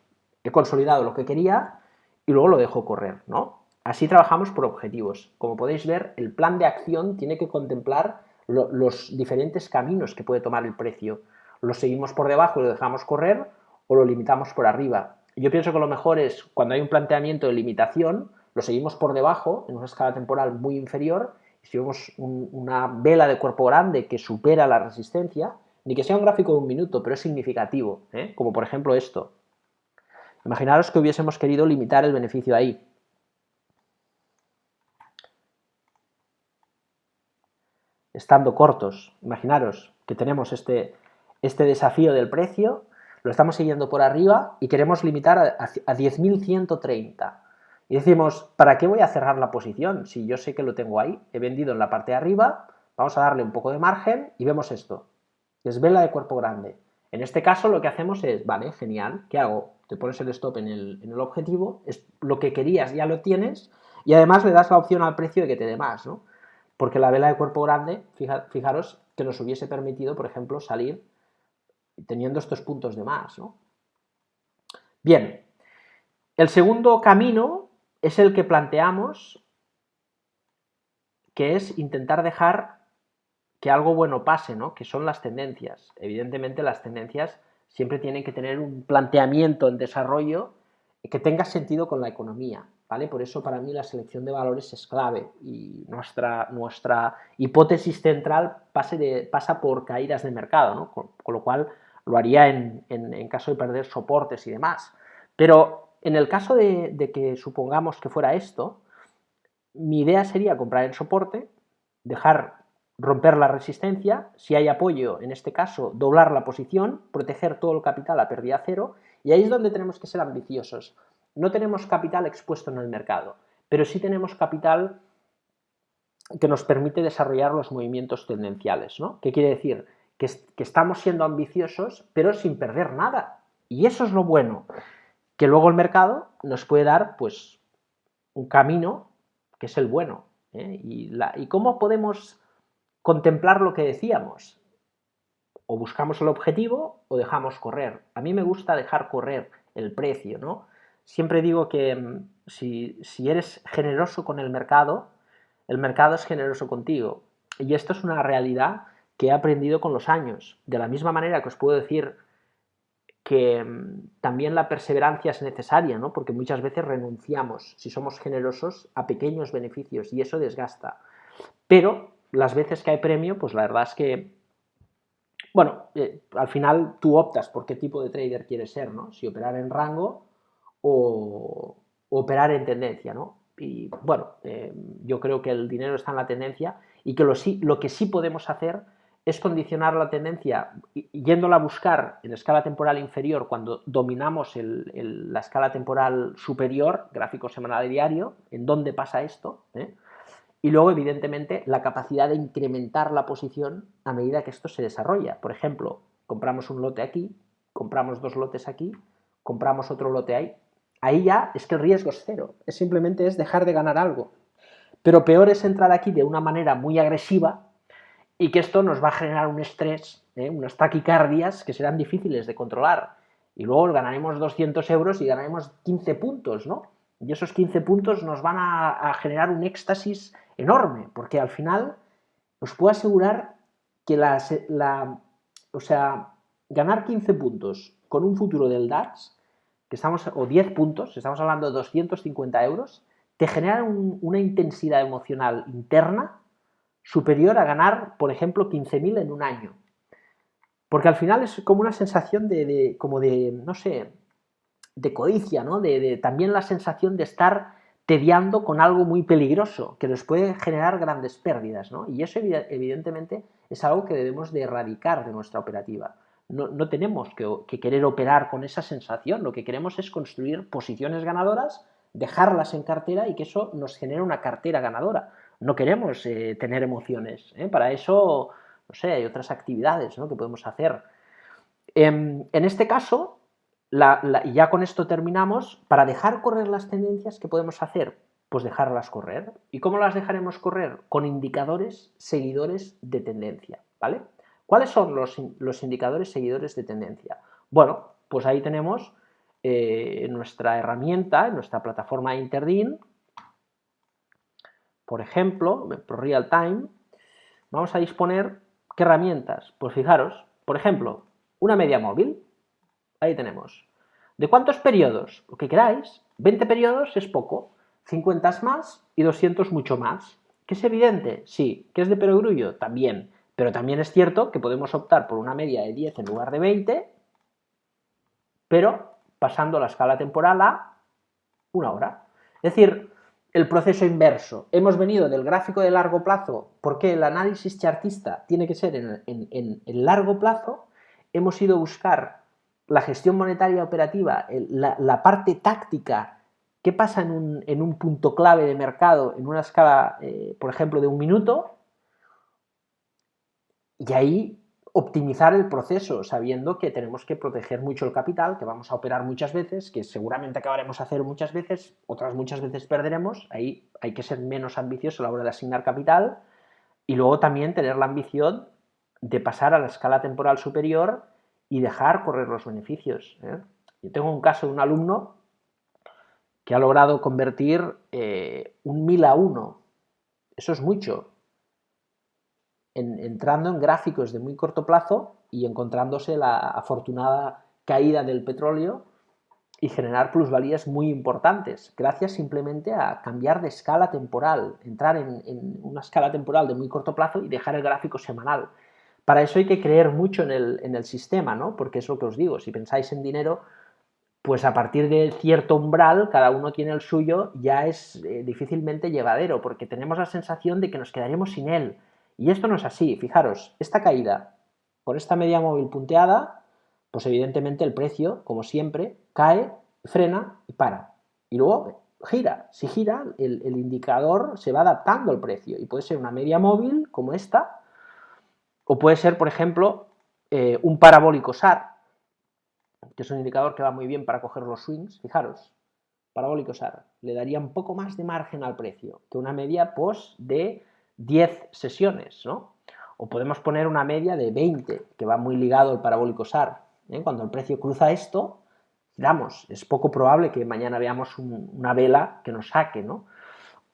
He consolidado lo que quería y luego lo dejo correr, ¿no? Así trabajamos por objetivos. Como podéis ver, el plan de acción tiene que contemplar los diferentes caminos que puede tomar el precio. Lo seguimos por debajo y lo dejamos correr o lo limitamos por arriba. Yo pienso que lo mejor es, cuando hay un planteamiento de limitación, lo seguimos por debajo, en una escala temporal muy inferior, y si vemos una vela de cuerpo grande que supera la resistencia, ni que sea un gráfico de un minuto, pero es significativo, como por ejemplo esto. Imaginaros que hubiésemos querido limitar el beneficio ahí. Estando cortos, imaginaros que tenemos este desafío del precio, lo estamos siguiendo por arriba y queremos limitar a 10.130. Y decimos, ¿para qué voy a cerrar la posición? Si yo sé que lo tengo ahí, he vendido en la parte de arriba, vamos a darle un poco de margen y vemos esto. Es vela de cuerpo grande. En este caso lo que hacemos es, vale, genial, ¿qué hago? Te pones el stop en el objetivo, es lo que querías ya lo tienes y además le das la opción al precio de que te dé más, ¿no? Porque la vela de cuerpo grande, fijaros que nos hubiese permitido, por ejemplo, salir teniendo estos puntos de más, ¿no? Bien, el segundo camino es el que planteamos, que es intentar dejar que algo bueno pase, ¿no? Que son las tendencias. Evidentemente las tendencias siempre tienen que tener un planteamiento en desarrollo que tenga sentido con la economía, ¿vale? Por eso para mí la selección de valores es clave y nuestra hipótesis central pasa por caídas de mercado, ¿no? Con lo cual lo haría en caso de perder soportes y demás. Pero en el caso de que supongamos que fuera esto, mi idea sería comprar en soporte, dejar romper la resistencia, si hay apoyo, en este caso, doblar la posición, proteger todo el capital a pérdida cero, y ahí es donde tenemos que ser ambiciosos. No tenemos capital expuesto en el mercado, pero sí tenemos capital que nos permite desarrollar los movimientos tendenciales, ¿no? ¿Qué quiere decir? Que estamos siendo ambiciosos, pero sin perder nada. Y eso es lo bueno, que luego el mercado nos puede dar, pues, un camino que es el bueno. ¿Y cómo podemos contemplar lo que decíamos? O buscamos el objetivo o dejamos correr. A mí me gusta dejar correr el precio, ¿no? Siempre digo que si eres generoso con el mercado es generoso contigo. Y esto es una realidad que he aprendido con los años. De la misma manera que os puedo decir que también la perseverancia es necesaria, ¿no? Porque muchas veces renunciamos, si somos generosos, a pequeños beneficios y eso desgasta. Pero las veces que hay premio, pues la verdad es que, bueno, al final tú optas por qué tipo de trader quieres ser, ¿no? Si operar en rango o operar en tendencia, ¿no? Y bueno, yo creo que el dinero está en la tendencia y que lo que sí podemos hacer es condicionar la tendencia yéndola a buscar en escala temporal inferior cuando dominamos la escala temporal superior, gráfico semanal y diario, en dónde pasa esto, y luego, evidentemente, la capacidad de incrementar la posición a medida que esto se desarrolla. Por ejemplo, compramos un lote aquí, compramos 2 lotes aquí, compramos otro lote ahí. Ahí ya es que el riesgo es cero, simplemente es dejar de ganar algo. Pero peor es entrar aquí de una manera muy agresiva y que esto nos va a generar un estrés, unas taquicardias que serán difíciles de controlar. Y luego ganaremos 200 euros y ganaremos 15 puntos, ¿no? Y esos 15 puntos nos van a generar un éxtasis enorme, porque al final os puedo asegurar que ganar 15 puntos con un futuro del DAX, o 10 puntos, estamos hablando de 250 euros, te genera una intensidad emocional interna superior a ganar, por ejemplo, 15.000 en un año. Porque al final es como una sensación de no sé, de codicia, ¿no? También la sensación de estar tediando con algo muy peligroso, que nos puede generar grandes pérdidas, ¿no? Y eso evidentemente es algo que debemos de erradicar de nuestra operativa. No tenemos que querer operar con esa sensación, lo que queremos es construir posiciones ganadoras, dejarlas en cartera y que eso nos genere una cartera ganadora. No queremos tener emociones, para eso, no sé, hay otras actividades, ¿no?, que podemos hacer. En este caso, y ya con esto terminamos, para dejar correr las tendencias, ¿qué podemos hacer? Pues dejarlas correr. ¿Y cómo las dejaremos correr? Con indicadores seguidores de tendencia, ¿vale? ¿Cuáles son los indicadores seguidores de tendencia? Bueno, pues ahí tenemos nuestra herramienta, en nuestra plataforma Interdin, por ejemplo, Real Time, vamos a disponer, ¿qué herramientas? Pues fijaros, por ejemplo, una media móvil, ahí tenemos. ¿De cuántos periodos? Lo que queráis. 20 periodos es poco, 50 es más y 200 mucho más. ¿Que es evidente? Sí. ¿Que es de perogrullo? También. Pero también es cierto que podemos optar por una media de 10 en lugar de 20, pero pasando la escala temporal a una hora. Es decir, el proceso inverso. Hemos venido del gráfico de largo plazo, porque el análisis chartista tiene que ser en largo plazo. Hemos ido a buscar la gestión monetaria operativa, la parte táctica, qué pasa en un punto clave de mercado, en una escala, por ejemplo, de un minuto, y ahí optimizar el proceso, sabiendo que tenemos que proteger mucho el capital, que vamos a operar muchas veces, que seguramente acabaremos a hacer muchas veces, otras muchas veces perderemos. Ahí hay que ser menos ambicioso a la hora de asignar capital, y luego también tener la ambición de pasar a la escala temporal superior y dejar correr los beneficios. Yo tengo un caso de un alumno que ha logrado convertir un 1000 a 1. Eso es mucho. Entrando en gráficos de muy corto plazo y encontrándose la afortunada caída del petróleo y generar plusvalías muy importantes, gracias simplemente a cambiar de escala temporal, entrar en una escala temporal de muy corto plazo y dejar el gráfico semanal. Para eso hay que creer mucho en el sistema, ¿no? Porque es lo que os digo, si pensáis en dinero, pues a partir de cierto umbral, cada uno tiene el suyo, ya es difícilmente llevadero, porque tenemos la sensación de que nos quedaremos sin él. Y esto no es así. Fijaros, esta caída por esta media móvil punteada, pues evidentemente el precio, como siempre, cae, frena y para. Y luego gira. Si gira, el indicador se va adaptando al precio. Y puede ser una media móvil como esta, o puede ser, por ejemplo, un parabólico SAR, que es un indicador que va muy bien para coger los swings. Fijaros, parabólico SAR le daría un poco más de margen al precio que una media post de 10 sesiones, ¿no? O podemos poner una media de 20, que va muy ligado al parabólico SAR. Cuando el precio cruza esto, giramos. Es poco probable que mañana veamos una vela que nos saque, ¿no?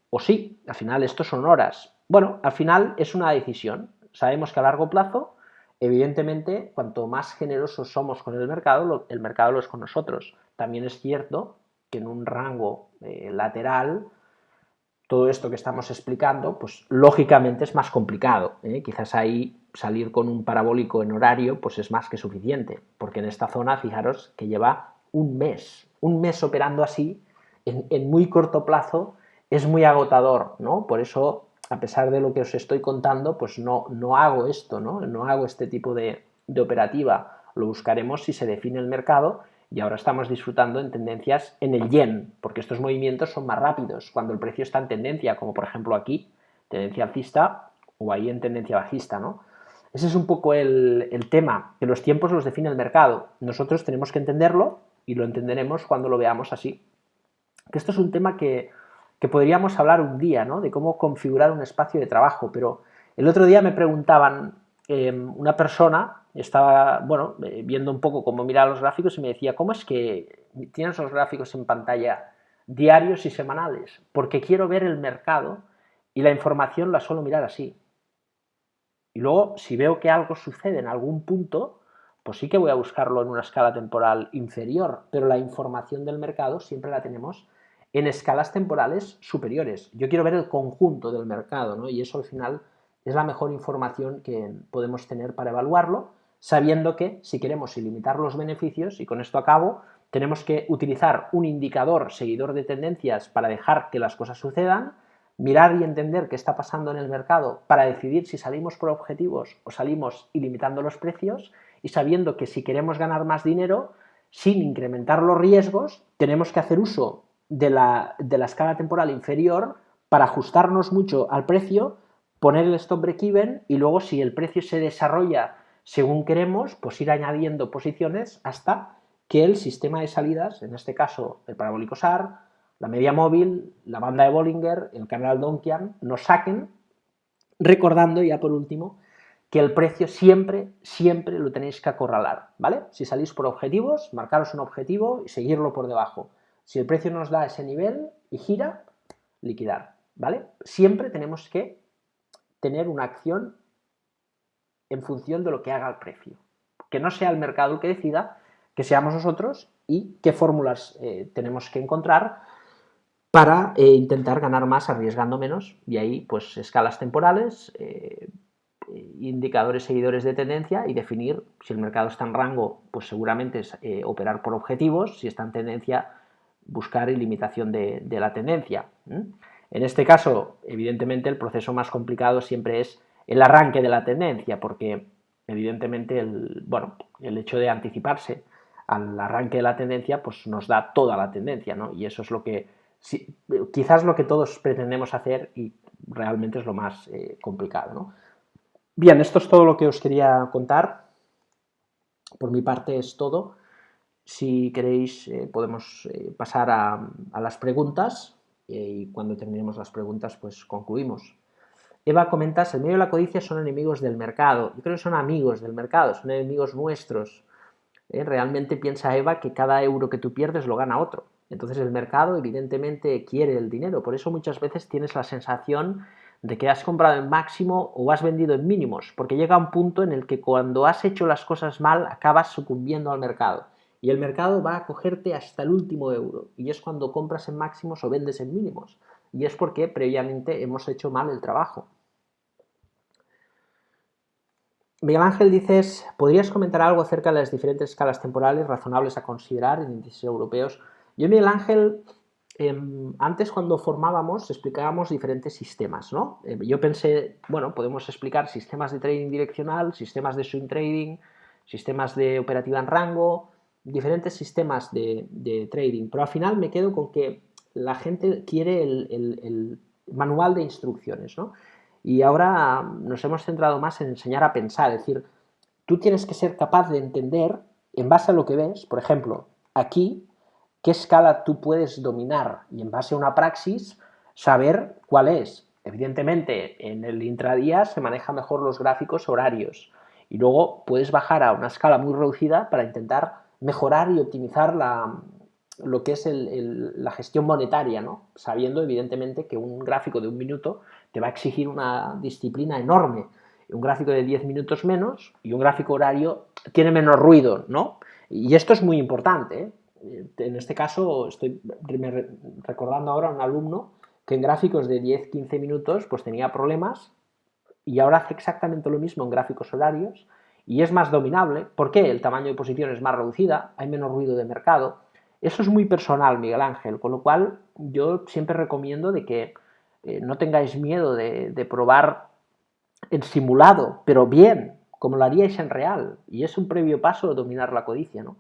O sí, al final esto son horas. Bueno, al final es una decisión. Sabemos que a largo plazo, evidentemente, cuanto más generosos somos con el mercado lo es con nosotros. También es cierto que en un rango lateral, todo esto que estamos explicando, pues lógicamente es más complicado. Quizás ahí salir con un parabólico en horario pues es más que suficiente, porque en esta zona, fijaros que lleva un mes operando así, en muy corto plazo, es muy agotador, ¿no? Por eso a pesar de lo que os estoy contando, pues no hago esto, ¿no? No hago este tipo de operativa. Lo buscaremos si se define el mercado y ahora estamos disfrutando en tendencias en el yen, porque estos movimientos son más rápidos cuando el precio está en tendencia, como por ejemplo aquí, tendencia alcista o ahí en tendencia bajista, ¿no? Ese es un poco el tema, que los tiempos los define el mercado. Nosotros tenemos que entenderlo y lo entenderemos cuando lo veamos así. Que esto es un tema que podríamos hablar un día, ¿no? De cómo configurar un espacio de trabajo, pero el otro día me preguntaban, una persona estaba, bueno, viendo un poco cómo mirar los gráficos y me decía, ¿cómo es que tienes los gráficos en pantalla diarios y semanales? Porque quiero ver el mercado y la información la suelo mirar así. Y luego, si veo que algo sucede en algún punto, pues sí que voy a buscarlo en una escala temporal inferior, pero la información del mercado siempre la tenemos en escalas temporales superiores. Yo quiero ver el conjunto del mercado, ¿no? Y eso al final es la mejor información que podemos tener para evaluarlo, sabiendo que si queremos ilimitar los beneficios, y con esto acabo, tenemos que utilizar un indicador seguidor de tendencias para dejar que las cosas sucedan, mirar y entender qué está pasando en el mercado para decidir si salimos por objetivos o salimos ilimitando los precios, y sabiendo que si queremos ganar más dinero, sin incrementar los riesgos, tenemos que hacer uso de la escala temporal inferior para ajustarnos mucho al precio, poner el stop break-even y luego si el precio se desarrolla según queremos, pues ir añadiendo posiciones hasta que el sistema de salidas, en este caso el parabólico SAR, la media móvil, la banda de Bollinger, el canal Donchian, nos saquen, recordando ya por último que el precio siempre, siempre lo tenéis que acorralar, ¿vale? Si salís por objetivos, marcaros un objetivo y seguirlo por debajo. Si el precio nos da ese nivel y gira, liquidar, ¿vale? Siempre tenemos que tener una acción en función de lo que haga el precio. Que no sea el mercado el que decida, que seamos nosotros y qué fórmulas tenemos que encontrar para intentar ganar más arriesgando menos, y ahí pues escalas temporales, indicadores seguidores de tendencia y definir si el mercado está en rango, pues seguramente es operar por objetivos, si está en tendencia, buscar limitación de la tendencia. En este caso, evidentemente, el proceso más complicado siempre es el arranque de la tendencia, porque evidentemente el hecho de anticiparse al arranque de la tendencia pues nos da toda la tendencia, ¿no? Y eso es lo que quizás lo que todos pretendemos hacer y realmente es lo más complicado, ¿no? Bien, esto es todo lo que os quería contar. Por mi parte es todo. Si queréis podemos pasar a las preguntas y cuando terminemos las preguntas pues concluimos. Eva comenta, el miedo y la codicia son enemigos del mercado. Yo creo que son amigos del mercado, son enemigos nuestros. Realmente piensa Eva que cada euro que tú pierdes lo gana otro. Entonces el mercado evidentemente quiere el dinero. Por eso muchas veces tienes la sensación de que has comprado en máximo o has vendido en mínimos, porque llega un punto en el que cuando has hecho las cosas mal acabas sucumbiendo al mercado. Y el mercado va a cogerte hasta el último euro. Y es cuando compras en máximos o vendes en mínimos. Y es porque previamente hemos hecho mal el trabajo. Miguel Ángel, dices, ¿podrías comentar algo acerca de las diferentes escalas temporales razonables a considerar en índices europeos? Yo, Miguel Ángel, antes cuando formábamos explicábamos diferentes sistemas, ¿no? Yo pensé, bueno, podemos explicar sistemas de trading direccional, sistemas de swing trading, sistemas de operativa en rango, diferentes sistemas de trading, pero al final me quedo con que la gente quiere el manual de instrucciones, ¿no? Y ahora nos hemos centrado más en enseñar a pensar, es decir, tú tienes que ser capaz de entender, en base a lo que ves, por ejemplo, aquí, qué escala tú puedes dominar y en base a una praxis, saber cuál es. Evidentemente, en el intradía se manejan mejor los gráficos horarios y luego puedes bajar a una escala muy reducida para intentar mejorar y optimizar lo que es la gestión monetaria, ¿no? Sabiendo evidentemente que un gráfico de un minuto te va a exigir una disciplina enorme. Un gráfico de 10 minutos menos y un gráfico horario tiene menos ruido, ¿no? Y esto es muy importante, ¿eh? En este caso estoy recordando ahora a un alumno que en gráficos de 10-15 minutos pues tenía problemas y ahora hace exactamente lo mismo en gráficos horarios y es más dominable. ¿Por qué? El tamaño de posición es más reducida, hay menos ruido de mercado. Eso es muy personal, Miguel Ángel, con lo cual yo siempre recomiendo de que no tengáis miedo de probar en simulado, pero bien, como lo haríais en real. Y es un previo paso dominar la codicia, ¿no?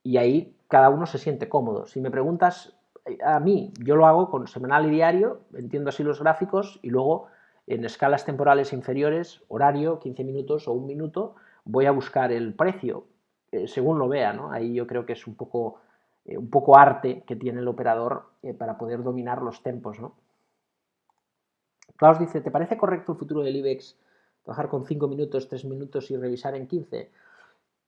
Y ahí cada uno se siente cómodo. Si me preguntas a mí, yo lo hago con semanal y diario, entiendo así los gráficos y luego en escalas temporales inferiores, horario, 15 minutos o un minuto, voy a buscar el precio, según lo vea, ¿no? Ahí yo creo que es un poco arte que tiene el operador para poder dominar los tempos, ¿no? Klaus dice, ¿te parece correcto el futuro del IBEX trabajar con 5 minutos, 3 minutos y revisar en 15?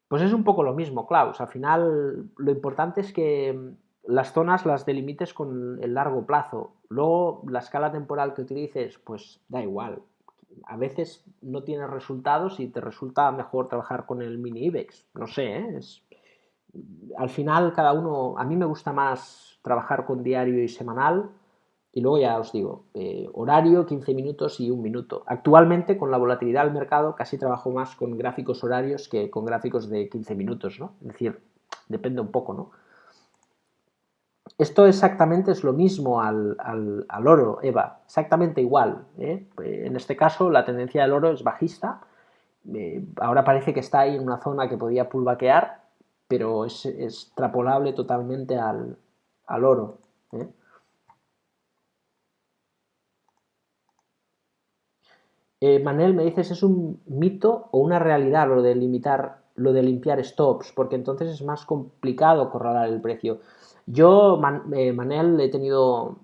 Pues es un poco lo mismo, Klaus. Al final lo importante es que las zonas las delimites con el largo plazo. Luego la escala temporal que utilices, pues da igual. A veces no tienes resultados y te resulta mejor trabajar con el mini IBEX. No sé, ¿eh? Al final cada uno, a mí me gusta más trabajar con diario y semanal y luego ya os digo, horario, 15 minutos y un minuto. Actualmente con la volatilidad del mercado casi trabajo más con gráficos horarios que con gráficos de 15 minutos, ¿no? Es decir, depende un poco, ¿no? Esto exactamente es lo mismo al oro, Eva, exactamente igual. En este caso la tendencia del oro es bajista, ahora parece que está ahí en una zona que podía pullbackear, pero es extrapolable totalmente al oro. ¿eh? Manel, me dices, ¿es un mito o una realidad lo de limpiar stops? Porque entonces es más complicado corralar el precio. Yo, Manel, he tenido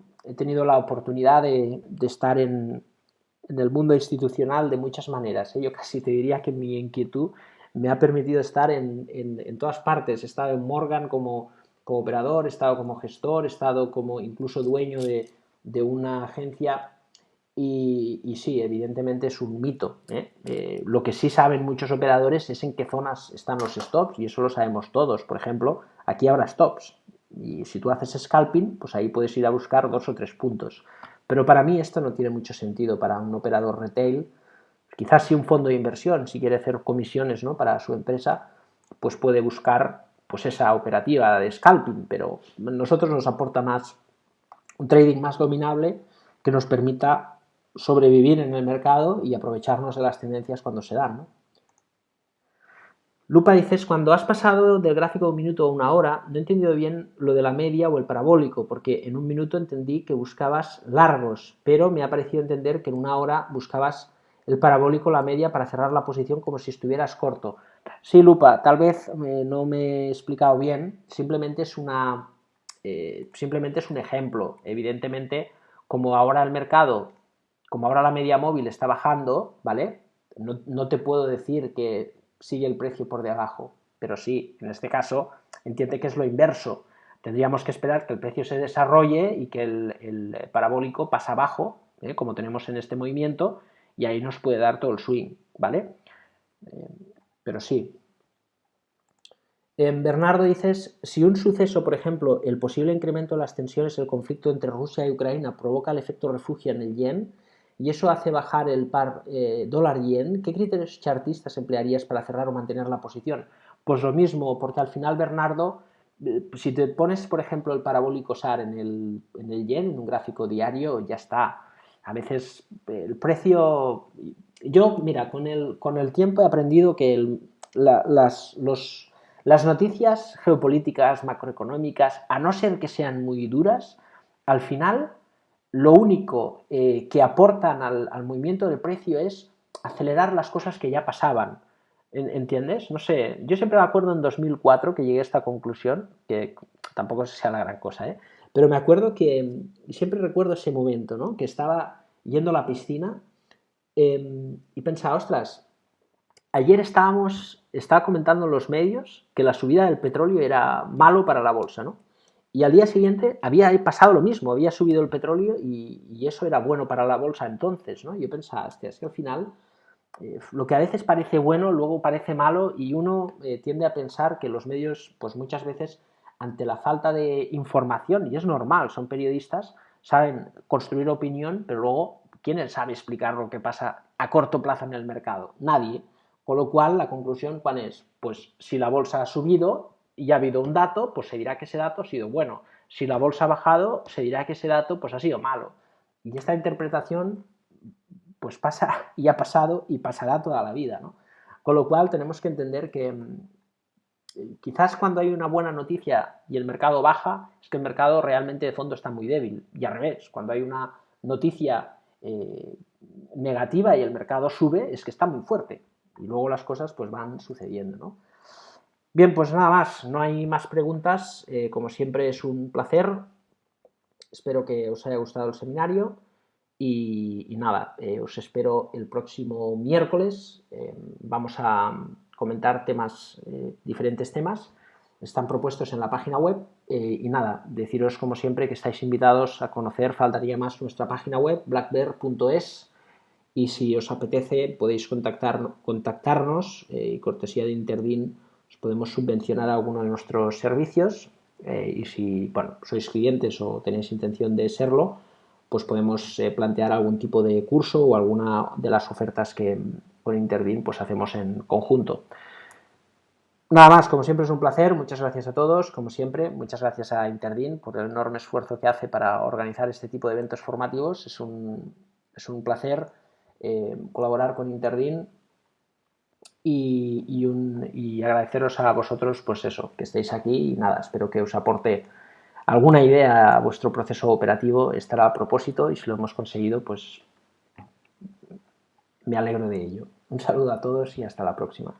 la oportunidad de estar en el mundo institucional de muchas maneras. Yo casi te diría que mi inquietud me ha permitido estar en todas partes. He estado en Morgan como operador, he estado como gestor, he estado como incluso dueño de una agencia y sí, evidentemente es un mito. Lo que sí saben muchos operadores es en qué zonas están los stops y eso lo sabemos todos. Por ejemplo, aquí habrá stops y si tú haces scalping, pues ahí puedes ir a buscar 2 o 3 puntos. Pero para mí esto no tiene mucho sentido para un operador retail. Quizás si un fondo de inversión, si quiere hacer comisiones, ¿no?, para su empresa, pues puede buscar pues esa operativa de scalping, pero a nosotros nos aporta más un trading más dominable que nos permita sobrevivir en el mercado y aprovecharnos de las tendencias cuando se dan, ¿no? Lupa, dices, cuando has pasado del gráfico de un minuto a una hora, no he entendido bien lo de la media o el parabólico, porque en un minuto entendí que buscabas largos, pero me ha parecido entender que en una hora buscabas el parabólico, la media, para cerrar la posición como si estuvieras corto. Sí, Lupa, tal vez no me he explicado bien, simplemente es un ejemplo. Evidentemente, como ahora el mercado, como ahora la media móvil está bajando, ¿vale? No te puedo decir que sigue el precio por debajo, pero sí, en este caso, entiende que es lo inverso. Tendríamos que esperar que el precio se desarrolle y que el parabólico pasa abajo, como tenemos en este movimiento, y ahí nos puede dar todo el swing, ¿vale? Pero sí. Bernardo, dices, si un suceso, por ejemplo, el posible incremento de las tensiones, el conflicto entre Rusia y Ucrania provoca el efecto refugio en el yen y eso hace bajar el par dólar-yen, ¿qué criterios chartistas emplearías para cerrar o mantener la posición? Pues lo mismo, porque al final, Bernardo, si te pones, por ejemplo, el parabólico SAR en el yen, en un gráfico diario, ya está. A veces el precio... Yo, mira, con el tiempo he aprendido que las noticias geopolíticas, macroeconómicas, a no ser que sean muy duras, al final lo único que aportan al movimiento del precio es acelerar las cosas que ya pasaban. ¿Entiendes? No sé, yo siempre me acuerdo en 2004 que llegué a esta conclusión, que tampoco sea la gran cosa, ¿eh? Pero me acuerdo que, siempre recuerdo ese momento, ¿no? Que estaba yendo a la piscina y pensaba, ostras, ayer estaba comentando en los medios que la subida del petróleo era malo para la bolsa, ¿no? Y al día siguiente había pasado lo mismo, había subido el petróleo y eso era bueno para la bolsa entonces, ¿no? Yo pensaba, hostia, es que al final lo que a veces parece bueno luego parece malo y uno tiende a pensar que los medios, pues muchas veces, ante la falta de información, y es normal, son periodistas, saben construir opinión, pero luego, ¿quién sabe explicar lo que pasa a corto plazo en el mercado? Nadie. Con lo cual, la conclusión, ¿cuál es? Pues si la bolsa ha subido y ha habido un dato, pues se dirá que ese dato ha sido bueno. Si la bolsa ha bajado, se dirá que ese dato pues ha sido malo. Y esta interpretación pues pasa y ha pasado y pasará toda la vida, ¿no? Con lo cual tenemos que entender que quizás cuando hay una buena noticia y el mercado baja, es que el mercado realmente de fondo está muy débil. Y al revés, cuando hay una noticia negativa y el mercado sube, es que está muy fuerte. Y luego las cosas pues van sucediendo, ¿no? Bien, pues nada más, no hay más preguntas. Como siempre es un placer. Espero que os haya gustado el seminario y nada, os espero el próximo miércoles. Vamos a comentar temas, diferentes temas. Están propuestos en la página web y nada, deciros como siempre que estáis invitados a conocer, faltaría más, nuestra página web, blackbear.es, y si os apetece podéis contactarnos y cortesía de Interdin os podemos subvencionar alguno de nuestros servicios y si bueno, sois clientes o tenéis intención de serlo, pues podemos plantear algún tipo de curso o alguna de las ofertas que con Interdin pues hacemos en conjunto. Nada más, como siempre es un placer, muchas gracias a todos, como siempre, muchas gracias a Interdin por el enorme esfuerzo que hace para organizar este tipo de eventos formativos, es un placer colaborar con Interdin y agradeceros a vosotros, pues eso, que estéis aquí y nada, espero que os aporte alguna idea a vuestro proceso operativo, estará a propósito y si lo hemos conseguido, pues me alegro de ello. Un saludo a todos y hasta la próxima.